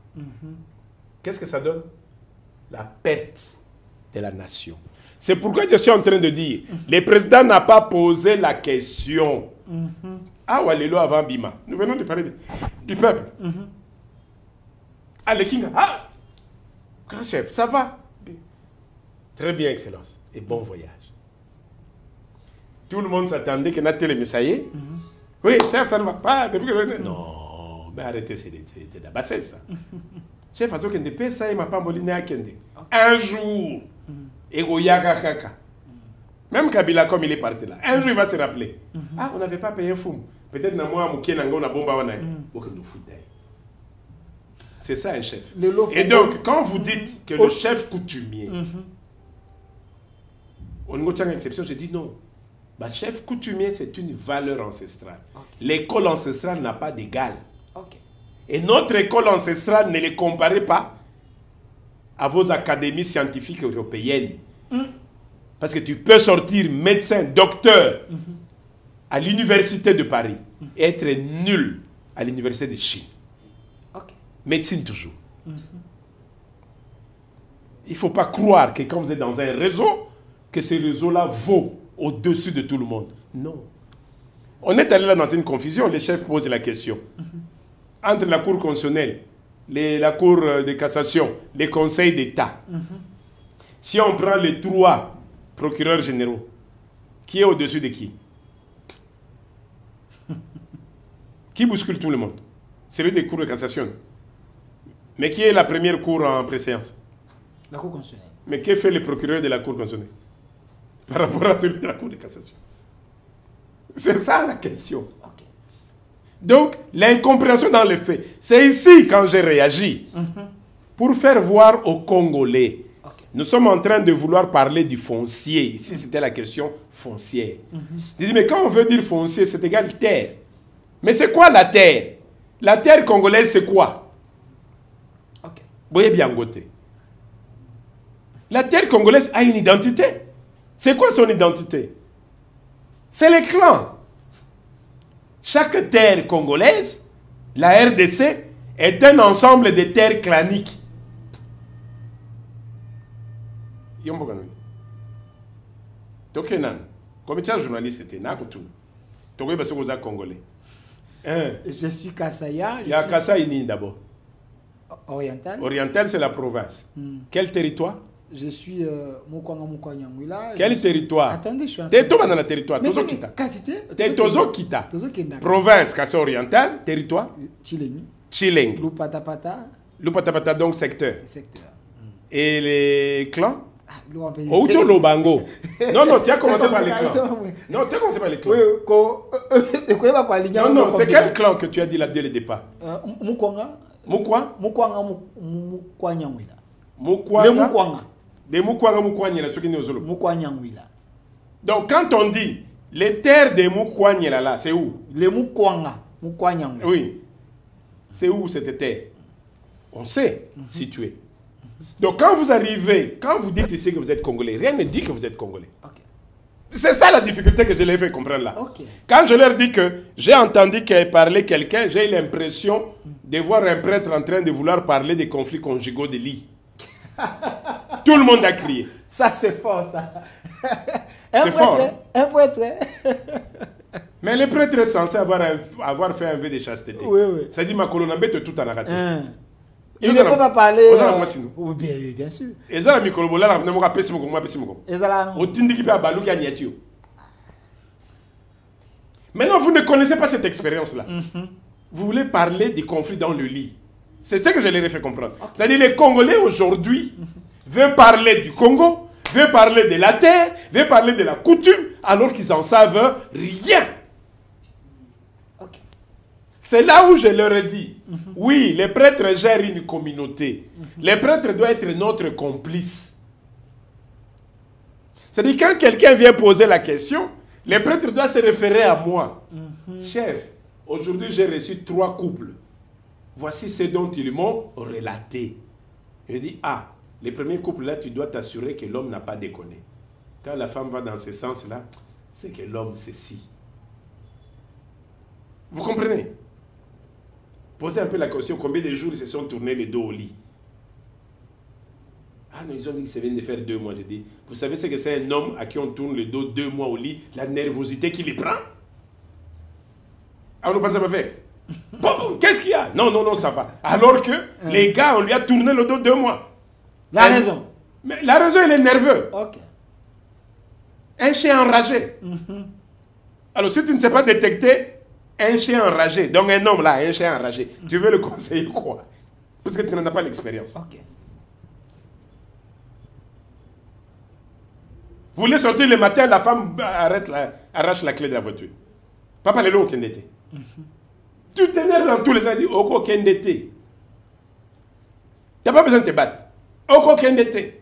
qu'est-ce que ça donne? La perte de la nation. C'est pourquoi je suis en train de dire, le président n'a pas posé la question. Ah, Walelo avant Bima. Nous venons de parler du peuple. Ah, le King. Ah, grand chef, ça va? Très bien, Excellence. Et bon voyage. Tout le monde s'attendait que notre télé, mais ça y est. Oui, chef, ça ne va pas. Non, mais arrêtez, c'est d'abassé ça. Chef, à ce que ne paie ça, il m'a pas moliné à Kende. Un jour, et Kaka. Même Kabila, comme il est parti là, un jour il va se rappeler. Ah, on n'avait pas payé un fou. Peut-être que moi, on a bomba. C'est ça un chef. Et donc, quand vous dites que le chef coutumier, au niveau de l'exception, je dis non. Bah, chef coutumier, c'est une valeur ancestrale. L'école ancestrale n'a pas d'égal. Et notre école ancestrale, ne les comparez pas à vos académies scientifiques européennes. Parce que tu peux sortir médecin, docteur à l'université de Paris et être nul à l'université de Chine. Médecine toujours. Il ne faut pas croire que quand vous êtes dans un réseau, que ce réseau-là vaut au-dessus de tout le monde. Non. On est allé là dans une confusion, les chefs posent la question. Entre la Cour constitutionnelle, la Cour de cassation, les conseils d'État. Si on prend les 3 procureurs généraux, qui est au-dessus de qui? Qui bouscule tout le monde? Celui des cours de cassation. Mais qui est la première cour en préséance? La Cour constitutionnelle. Mais que fait le procureur de la Cour constitutionnelle par rapport à celui de la Cour de cassation? C'est ça la question. Okay. Donc, l'incompréhension dans les faits. C'est ici quand j'ai réagi pour faire voir aux Congolais. Okay. Nous sommes en train de vouloir parler du foncier. Ici, c'était la question foncière. Je dis, mais quand on veut dire foncier, c'est égal terre. Mais c'est quoi la terre? La terre congolaise, c'est quoi? Okay. Vous voyez bien côté. La terre congolaise a une identité. C'est quoi son identité? C'est les clans. Chaque terre congolaise, la RDC, est un ensemble de terres claniques. Comme tu es journaliste, tu es congolais. Je suis Kassaya. Il y a Kasaï d'abord. Oriental. Oriental, c'est la province. Quel territoire? Je suis Mukwanga. Quel territoire? Attendez, je suis en train de... dans le territoire. Tozo Kita. Province, Kassai oriental. Territoire? Chileng. Chileng. Lupatapata, donc secteur. Secteur. Et les clans? Outo Lobango. Non, tu as commencé par les clans. Non, tu as commencé par les clans. Non, c'est quel clan que tu as dit là dès le départ? Mukwanga. Mukwa? Mukwanyangwila. Mukwanga. Les Mukwanga. Des Mukwanga Mukwanyela, ceux qui nous ont. Mukwanyangwila. Donc quand on dit les terres des Mukwanyela là, c'est où? Les Mukwanga. Mukwanyangwila. Oui. C'est où cette terre? On sait situer. Donc quand vous arrivez, quand vous dites ici que vous êtes Congolais, rien ne dit que vous êtes Congolais. Okay. C'est ça la difficulté que je leur ai fait comprendre là. Okay. Quand je leur dis que j'ai entendu qu'elle parlait quelqu'un, j'ai l'impression de voir un prêtre en train de vouloir parler des conflits conjugaux de lit. Tout le monde a crié. Ça c'est fort ça. C'est fort. Un prêtre. Mais le prêtre est censé avoir fait un vœu de chasteté. Oui. Ça dit ma colonne bête tout en a raté. Il ne peut pas parler. Oui, bien sûr. Et ça, la micro-bola, la micro-bola, maintenant, vous ne connaissez pas cette expérience-là. Vous voulez parler des conflits dans le lit. C'est ce que je leur ai fait comprendre. Okay. C'est-à-dire les Congolais aujourd'hui veulent parler du Congo, veulent parler de la terre, veulent parler de la coutume, alors qu'ils n'en savent rien. Okay. C'est là où je leur ai dit, oui, les prêtres gèrent une communauté. Les prêtres doivent être notre complice. C'est-à-dire quand quelqu'un vient poser la question, les prêtres doivent se référer à moi. Chef, aujourd'hui j'ai reçu 3 couples. Voici ce dont ils m'ont relaté. Je dis, les premiers couples là, tu dois t'assurer que l'homme n'a pas déconné. Quand la femme va dans ce sens-là, c'est que l'homme c'est ci. Vous comprenez? Posez un peu la question, combien de jours ils se sont tournés les dos au lit? Non, ils ont dit que ça vient de faire 2 mois. Je dis, vous savez ce que c'est un homme à qui on tourne le dos 2 mois au lit, la nervosité qui les prend? On ne pense pas faire. Qu'est-ce qu'il y a? Non, ça va. Alors que les gars, on lui a tourné le dos 2 mois. La raison? Mais la raison, il est nerveux. Ok. Un chien enragé. Alors, si tu ne sais pas détecter un chien enragé, donc un homme là, un chien enragé, tu veux le conseiller quoi? Parce que tu n'en as pas l'expérience. Ok. Vous voulez sortir le matin, la femme arrache la clé de la voiture. Papa, le lot, aucun été. Tu t'énerves dans tous les ans, tu dis, aucun été. Tu n'as pas besoin de te battre. Aucun été.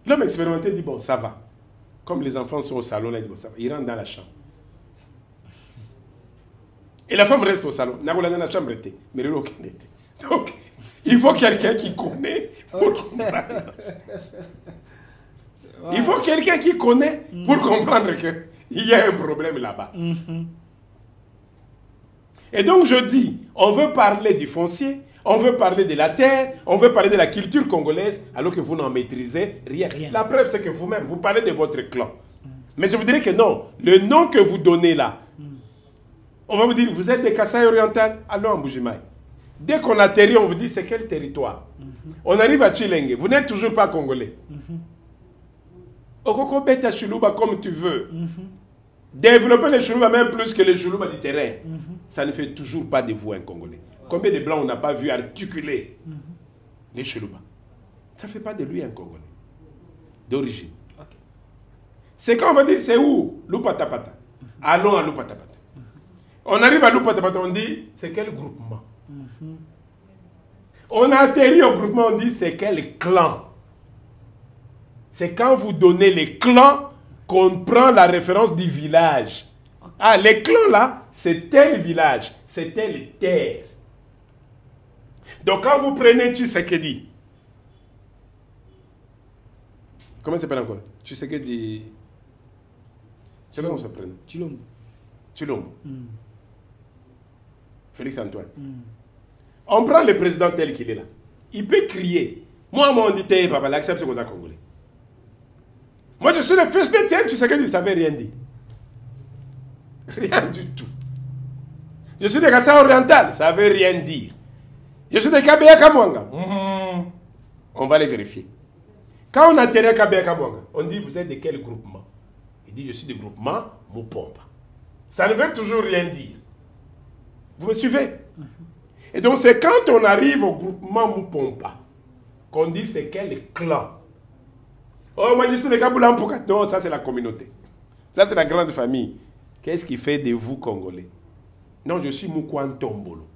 L'homme expérimenté dit, bon, ça va. Comme les enfants sont au salon, là, il dit, bon, ça va. Il rentre dans la chambre. Et la femme reste au salon. Dans la chambre, mais il n'y a aucun été. Donc, il faut quelqu'un qui connaît pour comprendre. Il faut quelqu'un qui connaît pour comprendre qu'il y a un problème là-bas. Et donc je dis, on veut parler du foncier, on veut parler de la terre, on veut parler de la culture congolaise, alors que vous n'en maîtrisez rien. La preuve, c'est que vous-même, vous parlez de votre clan. Mais je vous dirais que non, le nom que vous donnez là, on va vous dire, vous êtes des Kassai oriental, allons en Bujimaï. Dès qu'on atterrit, on vous dit, c'est quel territoire? On arrive à Chilenge, vous n'êtes toujours pas congolais. Okoko beta Chilouba comme tu veux. Développer les Chilouba même plus que les Chilouba du terrain. Ça ne fait toujours pas de vous un Congolais. Combien de Blancs on n'a pas vu articuler les Chelouba? Ça ne fait pas de lui un Congolais d'origine. Okay. C'est quand on va dire c'est où Loupatapata. Allons à Loupatapata. On arrive à Loupatapata, on dit c'est quel groupement? On a atterri au groupement, on dit c'est quel clan? C'est quand vous donnez les clans qu'on prend la référence du village. Ah, les clans là, c'est tel village, c'est telle terre. Donc quand vous prenez Tshisekedi, comment ça s'appelle encore? Tshisekedi. C'est comment ça s'appelle? Tshilombo. Félix Antoine. On prend le président tel qu'il est là. Il peut crier. Moi, on dit, papa, l'accepte ce qu'on a congolais. Moi, je suis le fils de Tiens, Tshisekedi, ça ne veut rien dire. Rien du tout. Je suis de Kassa oriental, ça ne veut rien dire. Je suis de Kabeya Kamwanga. On va les vérifier. Quand on atterrit à Kabeya Kamwanga, on dit, vous êtes de quel groupement? Il dit, je suis du groupement Mupomba. Ça ne veut toujours rien dire. Vous me suivez? Et donc, c'est quand on arrive au groupement Mupomba qu'on dit c'est quel clan. Oh, moi je suis de Kaboula Mpuka. Non, ça c'est la communauté. Ça c'est la grande famille. Qu'est-ce qui fait de vous Congolais? Non, je suis Mukwantombolo.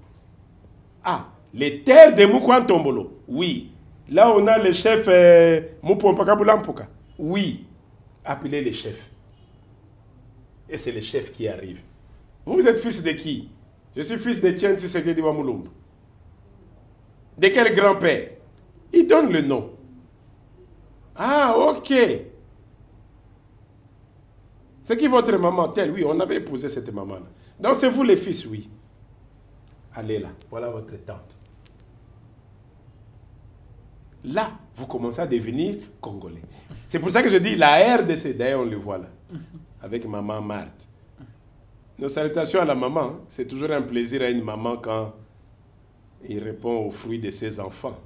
Ah, les terres de Mukwantombolo. Oui. Là, on a le chef Mupomba Kaboula Mpuka. Oui. Appelez les chefs. Et c'est les chefs qui arrivent. Vous êtes fils de qui? Je suis fils de Tien Tshisekedi Wamulumbu. De quel grand-père? Il donne le nom. Ah, ok. C'est qui votre maman? Telle, oui, on avait épousé cette maman-là. Donc c'est vous les fils, oui. Allez là, voilà votre tante. Là, vous commencez à devenir Congolais. C'est pour ça que je dis la RDC, d'ailleurs on le voit là, avec maman Marthe. Nos salutations à la maman. C'est toujours un plaisir à une maman quand il répond aux fruits de ses enfants.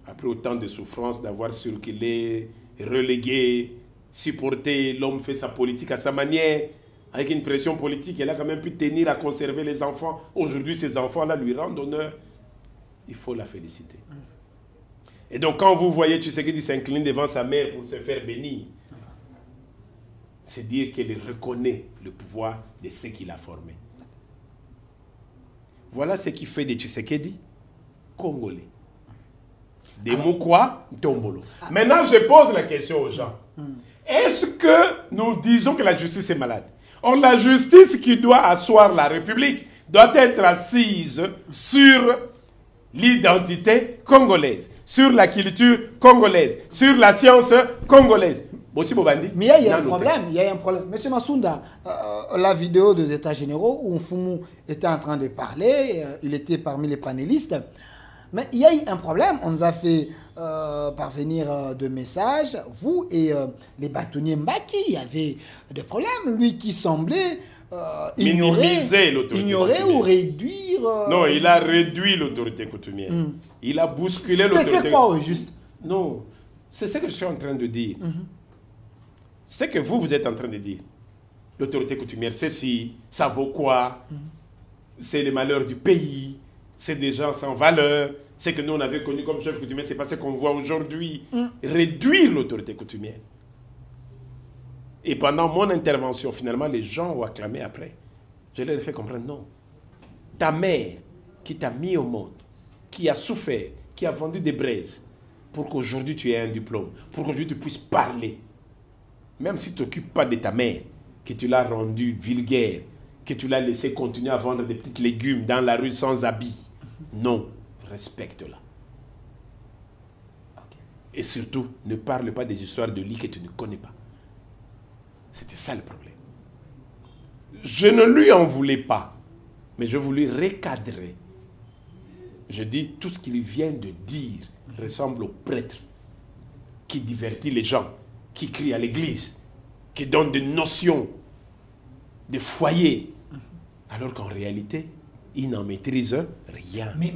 Après autant de souffrances d'avoir circulé, relégué, supporté, l'homme fait sa politique à sa manière, avec une pression politique, elle a quand même pu tenir à conserver les enfants. Aujourd'hui, ces enfants-là lui rendent honneur. Il faut la féliciter. Et donc, quand vous voyez Tshisekedi s'incline devant sa mère pour se faire bénir, c'est dire qu'elle reconnaît le pouvoir de ce qu'il a formé. Voilà ce qui fait de Tshisekedi Congolais. De Mukwa Ntombolo. Maintenant, je pose la question aux gens. Est-ce que nous disons que la justice est malade? Or, la justice qui doit asseoir la République doit être assise sur l'identité congolaise, sur la culture congolaise, sur la science congolaise. Mais il y a un problème, il y a un problème. Monsieur Massounda, la vidéo des États généraux où Mfumu était en train de parler, il était parmi les panélistes, mais il y a eu un problème. On nous a fait parvenir de messages, vous et les bâtonniers Mbaki, il y avait des problèmes. Lui qui semblait ignorer ou réduire... Non, il a réduit l'autorité coutumière. Il a bousculé l'autorité. C'était quoi au juste? Non, c'est ce que je suis en train de dire. C'est que vous êtes en train de dire. L'autorité coutumière, c'est si, ça vaut quoi? C'est les malheurs du pays, c'est des gens sans valeur, c'est que nous on avait connu comme chef coutumier, c'est pas ce qu'on voit aujourd'hui. Réduire l'autorité coutumière. Et pendant mon intervention, finalement, les gens ont acclamé après. Je leur ai fait comprendre, non. Ta mère, qui t'a mis au monde, qui a souffert, qui a vendu des braises, pour qu'aujourd'hui tu aies un diplôme, pour qu'aujourd'hui tu puisses parler, même si tu t'occupes pas de ta mère, que tu l'as rendue vulgaire, que tu l'as laissé continuer à vendre des petits légumes dans la rue sans habit. Non, respecte-la. Et surtout, ne parle pas des histoires de lit que tu ne connais pas. C'était ça le problème. Je ne lui en voulais pas, mais je voulais recadrer. Je dis, tout ce qu'il vient de dire ressemble au prêtre qui divertit les gens, qui crie à l'église, qui donne des notions de foyer, alors qu'en réalité, il n'en maîtrise rien. Mais,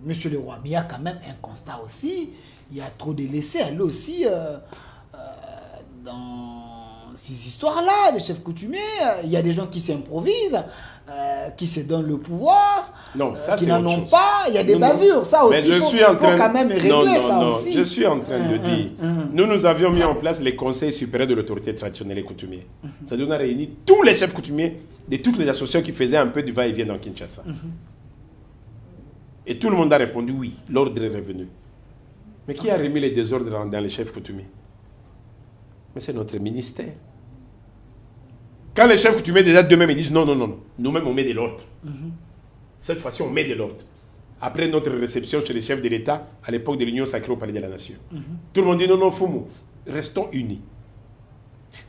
monsieur le roi, mais il y a quand même un constat aussi, il y a trop de laissés aller aussi dans ces histoires-là, les chefs coutumiers. Il y a des gens qui s'improvisent, qui se donnent le pouvoir, qui n'en ont pas. Il y a des bavures, ça aussi. Il faut quand même régler ça aussi. Je suis en train de dire, nous avions mis en place les conseils supérieurs de l'autorité traditionnelle et coutumière. C'est-à-dire qu'on a réuni tous les chefs coutumiers de toutes les associations qui faisaient un peu du va-et-vient dans Kinshasa. Et tout le monde a répondu oui, l'ordre est revenu. Mais qui a remis les désordres dans les chefs coutumiers? Mais c'est notre ministère. Quand les chefs coutumiers, déjà d'eux-mêmes, ils disent non, nous-mêmes on met de l'ordre. Cette fois-ci, on met de l'ordre. Après notre réception chez les chefs de l'État, à l'époque de l'Union sacrée au Palais de la Nation. Tout le monde dit non, Foumou, restons unis.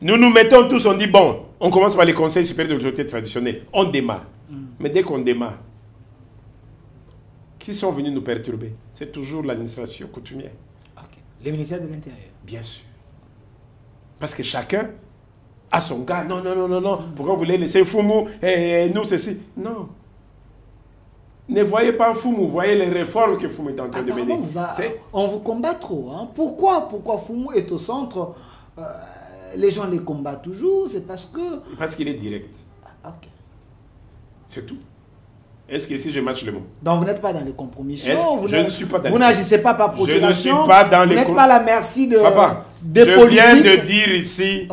Nous nous mettons tous, on dit bon, on commence par les conseils supérieurs de l'autorité traditionnelle. On démarre. Mais dès qu'on démarre, qui sont venus nous perturber? C'est toujours l'administration coutumière. Le ministère de l'Intérieur. Bien sûr. Parce que chacun a son gars. Non. Pourquoi vous voulez laisser Foumou et nous ceci? Non. Ne voyez pas Foumou, voyez les réformes que Foumou est en train de mener. On vous combat trop. Hein? Pourquoi Foumou est au centre? Les gens les combattent toujours. C'est parce que... Parce qu'il est direct. C'est tout. Est-ce que si je matche le mot? Donc vous n'êtes pas dans les compromissions. Je ne suis pas dans Vous n'agissez pas par procuration. Je ne suis pas dans les... Vous n'êtes pas à la merci de... Papa, je viens de dire ici,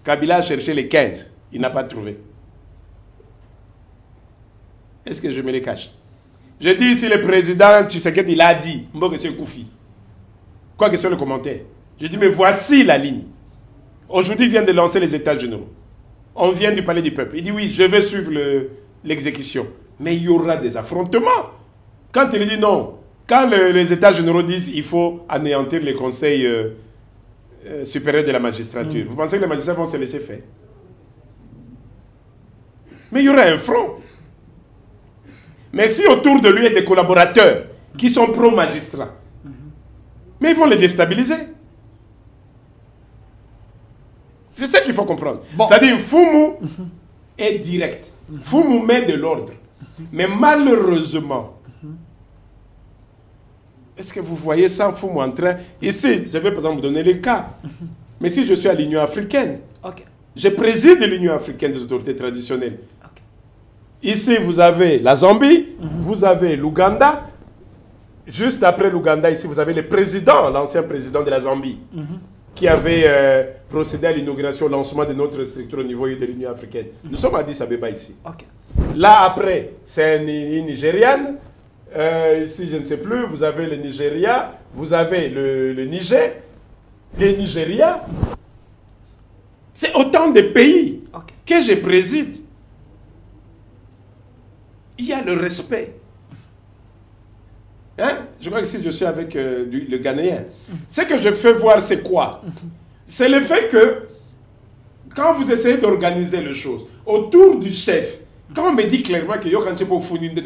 Kabila a cherché les 15. Il n'a pas trouvé. Est-ce que je me les cache? Je dis ici, le président Tshisekedi, il a dit, Mboke c'est Koufi. Quoi que soit le commentaire. Je dis, mais voici la ligne. Aujourd'hui, il vient de lancer les états généraux. On vient du palais du peuple. Il dit, oui, je vais suivre l'exécution. Mais il y aura des affrontements. Quand il dit non, quand les états généraux disent il faut anéantir les conseils supérieurs de la magistrature, vous pensez que les magistrats vont se laisser faire? Mais il y aura un front. Mais si autour de lui il y a des collaborateurs qui sont pro-magistrats, mais ils vont les déstabiliser. C'est ça qu'il faut comprendre. C'est-à-dire Foumou est direct. Foumou met de l'ordre. Mais malheureusement, est-ce que vous voyez ça, Foumou en train... Ici, je vais par exemple vous donner les cas. Mais si je suis à l'Union africaine, je préside l'Union africaine des autorités traditionnelles. Ici, vous avez la Zambie, vous avez l'Ouganda. Juste après l'Ouganda, ici, vous avez le président, l'ancien président de la Zambie, qui avait procédé à l'inauguration, au lancement de notre structure au niveau de l'Union africaine. Nous sommes à Addis Abeba ici. Là, après, c'est une Nigériane. Ici, je ne sais plus, vous avez le Nigeria, vous avez le Niger, le Nigeria. C'est autant de pays que je préside. Il y a le respect. Hein? Je crois que si je suis avec le Ghanéen, ce que je fais voir, c'est quoi? C'est le fait que, quand vous essayez d'organiser les choses, autour du chef, quand on me dit clairement que yo quand pas fournir de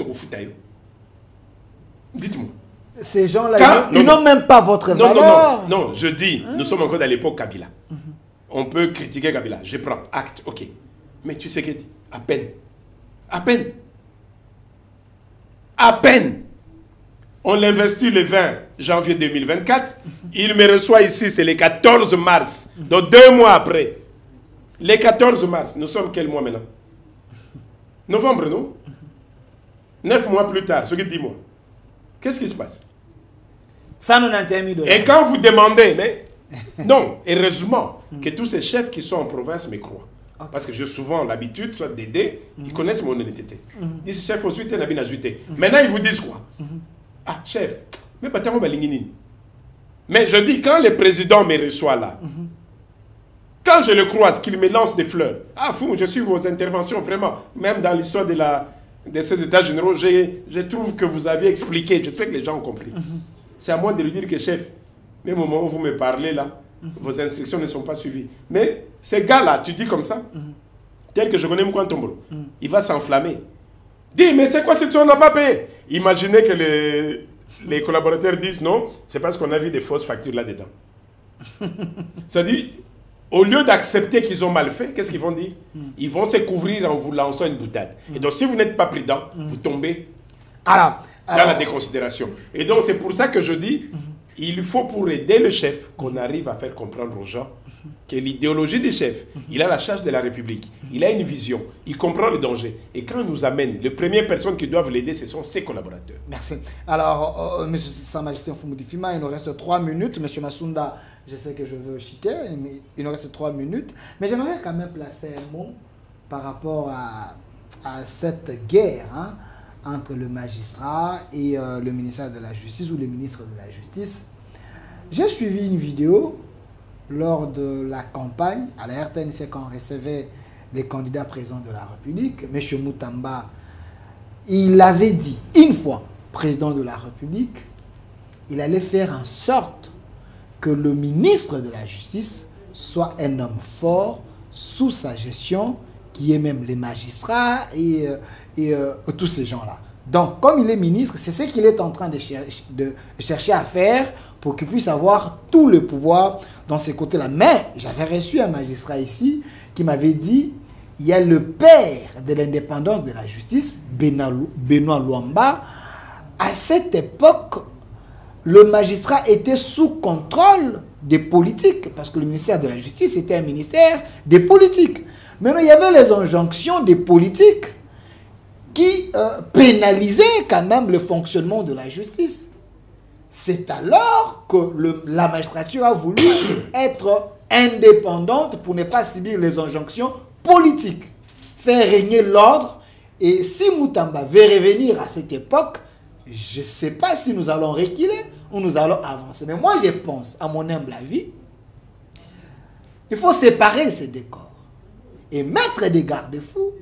dites-moi. Ces gens-là, ils n'ont même pas votre valeur. Non, je dis, nous sommes encore dans l'époque Kabila. On peut critiquer Kabila, je prends acte, ok. Mais tu sais que à peine, on l'investit le 20 janvier 2024, il me reçoit ici, c'est le 14 mars, donc 2 mois après. Le 14 mars, nous sommes quel mois maintenant? Novembre, non? 9 mois plus tard, ce qui 10 mois. Qu'est-ce qui se passe? $191 000. Et quand vous demandez, mais non, heureusement que tous ces chefs qui sont en province me croient. Parce que j'ai souvent l'habitude, soit d'aider, ils connaissent mon honnêteté. Ils disent, chef, au suite, maintenant, ils vous disent quoi? Ah, chef, mais je dis, quand le président me reçoit là, quand je le croise, qu'il me lance des fleurs, ah, fou, je suis vos interventions, vraiment, même dans l'histoire de ces états généraux, je trouve que vous aviez expliqué, j'espère que les gens ont compris. C'est à moi de lui dire que, chef, même au moment où vous me parlez là, vos instructions ne sont pas suivies. Mais ces gars-là, tu dis comme ça, tel que je connais Mkwantombolo, il va s'enflammer. Dis, mais c'est quoi cette chose, on n'a pas payé? Imaginez que les collaborateurs disent non, c'est parce qu'on a vu des fausses factures là-dedans. C'est-à-dire, au lieu d'accepter qu'ils ont mal fait, qu'est-ce qu'ils vont dire? Ils vont se couvrir en vous lançant une boutade. Et donc, si vous n'êtes pas prudent, vous tombez dans la déconsidération. Et donc, c'est pour ça que je dis, Il faut pour aider le chef qu'on arrive à faire comprendre aux gens que l'idéologie du chef, il a la charge de la République, il a une vision, il comprend le danger. Et quand il nous amène, les premières personnes qui doivent l'aider, ce sont ses collaborateurs. Merci. Alors, M. Sa Majesté Mfumudi Fima, il nous reste 3 minutes. M. Massounda, je sais que je veux chiter, mais il nous reste 3 minutes. Mais j'aimerais quand même placer un mot par rapport à cette guerre entre le magistrat et le ministère de la Justice ou le ministre de la Justice. J'ai suivi une vidéo lors de la campagne à la RTNC quand on recevait les candidats présidents de la République. M. Moutamba, il avait dit une fois, président de la République, il allait faire en sorte que le ministre de la Justice soit un homme fort sous sa gestion, qui est même les magistrats et tous ces gens-là. Donc, comme il est ministre, c'est ce qu'il est en train de chercher à faire pour qu'il puisse avoir tout le pouvoir dans ces côtés-là. Mais j'avais reçu un magistrat ici qui m'avait dit, il y a le père de l'indépendance de la justice, Benoît Luamba. À cette époque, le magistrat était sous contrôle des politiques, parce que le ministère de la Justice était un ministère des politiques. Maintenant, il y avait les injonctions des politiques qui pénalisaient quand même le fonctionnement de la justice. C'est alors que la magistrature a voulu être indépendante pour ne pas subir les injonctions politiques, faire régner l'ordre. Et si Moutamba veut revenir à cette époque, je ne sais pas si nous allons reculer ou nous allons avancer. Mais moi, je pense, à mon humble avis, il faut séparer ces deux corps et mettre des garde-fous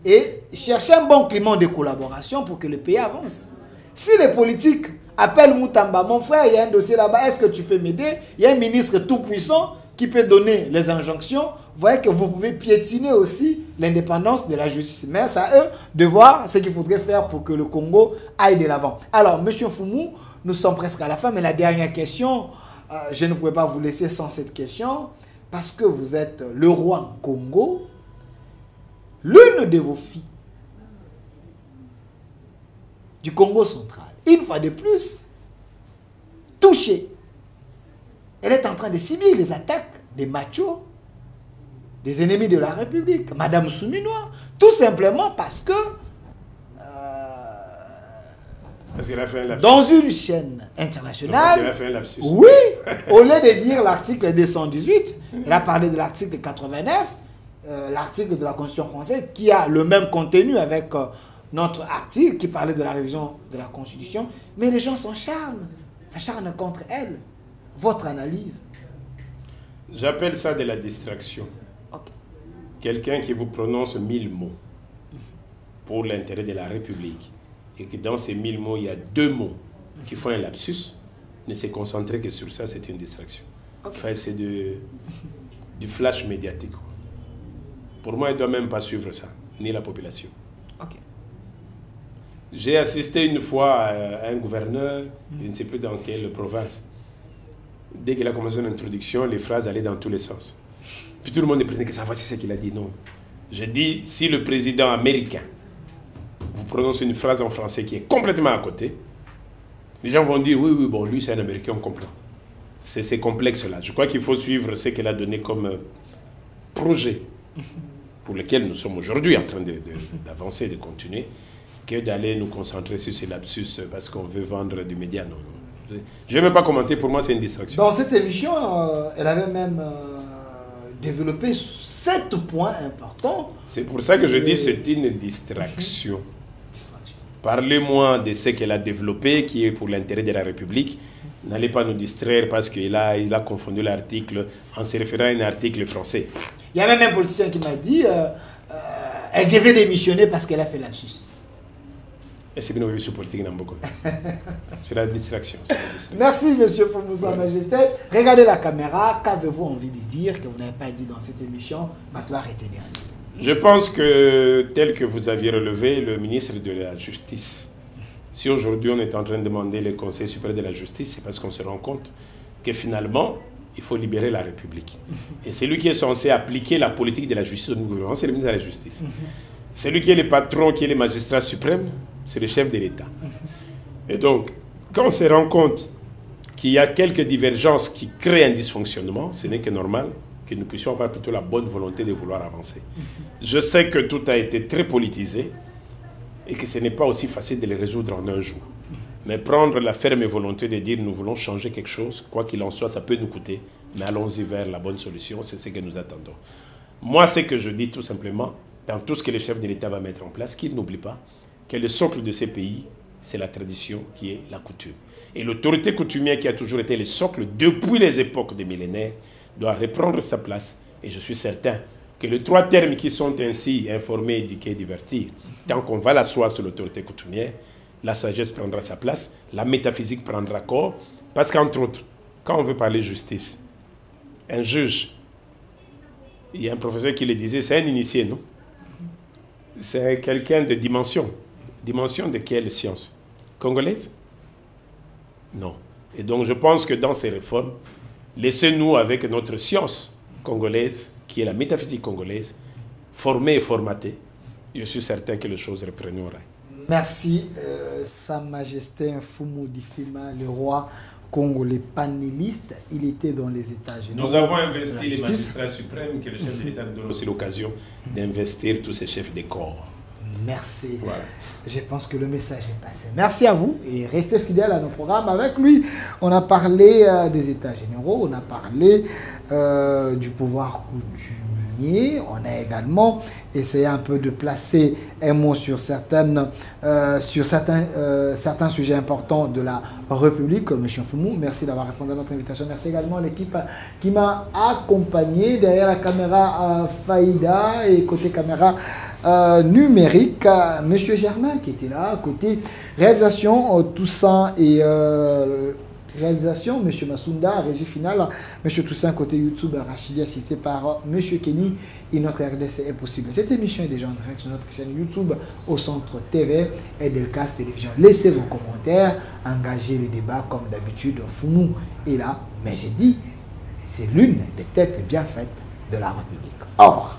et chercher un bon climat de collaboration pour que le pays avance. Si les politiques appellent Moutamba, mon frère, il y a un dossier là-bas, est-ce que tu peux m'aider? Il y a un ministre tout puissant qui peut donner les injonctions. Vous voyez que vous pouvez piétiner aussi l'indépendance de la justice. Mais c'est à eux de voir ce qu'il faudrait faire pour que le Congo aille de l'avant. Alors, M. Fumu, nous sommes presque à la fin, mais la dernière question, je ne pouvais pas vous laisser sans cette question, parce que vous êtes le roi Congo. L'une de vos filles du Congo central, une fois de plus, touchée. Elle est en train de subir les attaques des machos, des ennemis de la République, Madame Souminois, tout simplement parce que dans une chaîne internationale, elle a fait un lapsus. Oui, au lieu de dire l'article 218, elle a parlé de l'article 89, l'article de la Constitution française qui a le même contenu avec notre article qui parlait de la révision de la Constitution, mais les gens s'acharnent contre elle. Votre analyse? J'appelle ça de la distraction. Okay. Quelqu'un qui vous prononce 1000 mots pour l'intérêt de la République et que dans ces 1000 mots, il y a 2 mots qui font un lapsus, ne se concentrer que sur ça, c'est une distraction. Okay. Enfin, c'est du flash médiatique. Pour moi, elle ne doit même pas suivre ça, ni la population. Okay. J'ai assisté une fois à un gouverneur, je ne sais plus dans quelle province. Dès qu'il a commencé une introduction, les phrases allaient dans tous les sens. Puis tout le monde prenait que ça, voici ce qu'il a dit. Non. Je dis, si le président américain vous prononce une phrase en français qui est complètement à côté, les gens vont dire, oui, bon, lui c'est un Américain, on comprend. C'est ces complexes-là. Je crois qu'il faut suivre ce qu'elle a donné comme projet pour lequel nous sommes aujourd'hui en train d'avancer, de continuer, que d'aller nous concentrer sur ces lapsus parce qu'on veut vendre du média. Non. Je ne vais même pas commenter, pour moi c'est une distraction. Dans cette émission, elle avait même développé 7 points importants. C'est pour ça que je dis c'est une distraction. Parlez-moi de ce qu'elle a développé, qui est pour l'intérêt de la République. N'allez pas nous distraire parce qu'il a confondu l'article en se référant à un article français. Il y a même un politicien qui m'a dit elle devait démissionner parce qu'elle a fait lapsus. C'est bien oui, sur politique c'est la distraction. Merci, M. Fumu Sa Majesté. Regardez la caméra. Qu'avez-vous envie de dire que vous n'avez pas dit dans cette émission? Maintenant, retenez. Je pense que, tel que vous aviez relevé, le ministre de la Justice, si aujourd'hui on est en train de demander le Conseil supérieur de la Justice, c'est parce qu'on se rend compte que finalement, il faut libérer la République. Et c'est lui qui est censé appliquer la politique de la justice au gouvernement, c'est le ministre de la Justice. C'est lui qui est le patron, qui est le magistrat suprême, c'est le chef de l'État. Et donc, quand on se rend compte qu'il y a quelques divergences qui créent un dysfonctionnement, ce n'est que normal que nous puissions avoir plutôt la bonne volonté de vouloir avancer. Je sais que tout a été très politisé et que ce n'est pas aussi facile de les résoudre en un jour. Mais prendre la ferme volonté de dire nous voulons changer quelque chose, quoi qu'il en soit, ça peut nous coûter, mais allons-y vers la bonne solution, c'est ce que nous attendons. Moi, ce que je dis tout simplement, dans tout ce que le chef de l'État va mettre en place, qu'il n'oublie pas que le socle de ces pays, c'est la tradition qui est la coutume. Et l'autorité coutumière qui a toujours été le socle depuis les époques des millénaires doit reprendre sa place. Et je suis certain que les 3 termes qui sont ainsi informer, éduquer, divertir, tant qu'on va l'asseoir sur l'autorité coutumière, la sagesse prendra sa place, la métaphysique prendra corps, parce qu'entre autres, quand on veut parler justice, un juge, il y a un professeur qui le disait, c'est un initié, non? C'est quelqu'un de dimension. Dimension de quelle science? Congolaise? Non. Et donc je pense que dans ces réformes, laissez-nous avec notre science congolaise, qui est la métaphysique congolaise, formée et formatée. Je suis certain que les choses reprendront. Merci, Sa Majesté Mfumu Difima, le roi congolais panéliste. Il était dans les États-Unis. Nous avons investi les magistrats suprêmes, que le chef de l'État nous donne aussi l'occasion d'investir tous ces chefs de corps. Merci. Voilà. Je pense que le message est passé. Merci à vous et restez fidèles à nos programmes. Avec lui, on a parlé des États généraux, on a parlé du pouvoir coutumier. On a également essayé un peu de placer un mot sur certains sujets importants de la République. M. Mfumu, merci d'avoir répondu à notre invitation. Merci également à l'équipe qui m'a accompagné derrière la caméra Faïda et côté caméra numérique, M. Germain qui était là, côté réalisation Toussaint et réalisation, M. Massounda, régie finale, M. Toussaint côté YouTube, Rachidi assisté par M. Kenny et notre RDC est possible. Cette émission est déjà en direct sur notre chaîne YouTube au Centre TV et Delcast Télévision. Laissez vos commentaires, engagez les débats comme d'habitude. Mfumu est là, mais j'ai dit, c'est l'une des têtes bien faites de la République. Au revoir.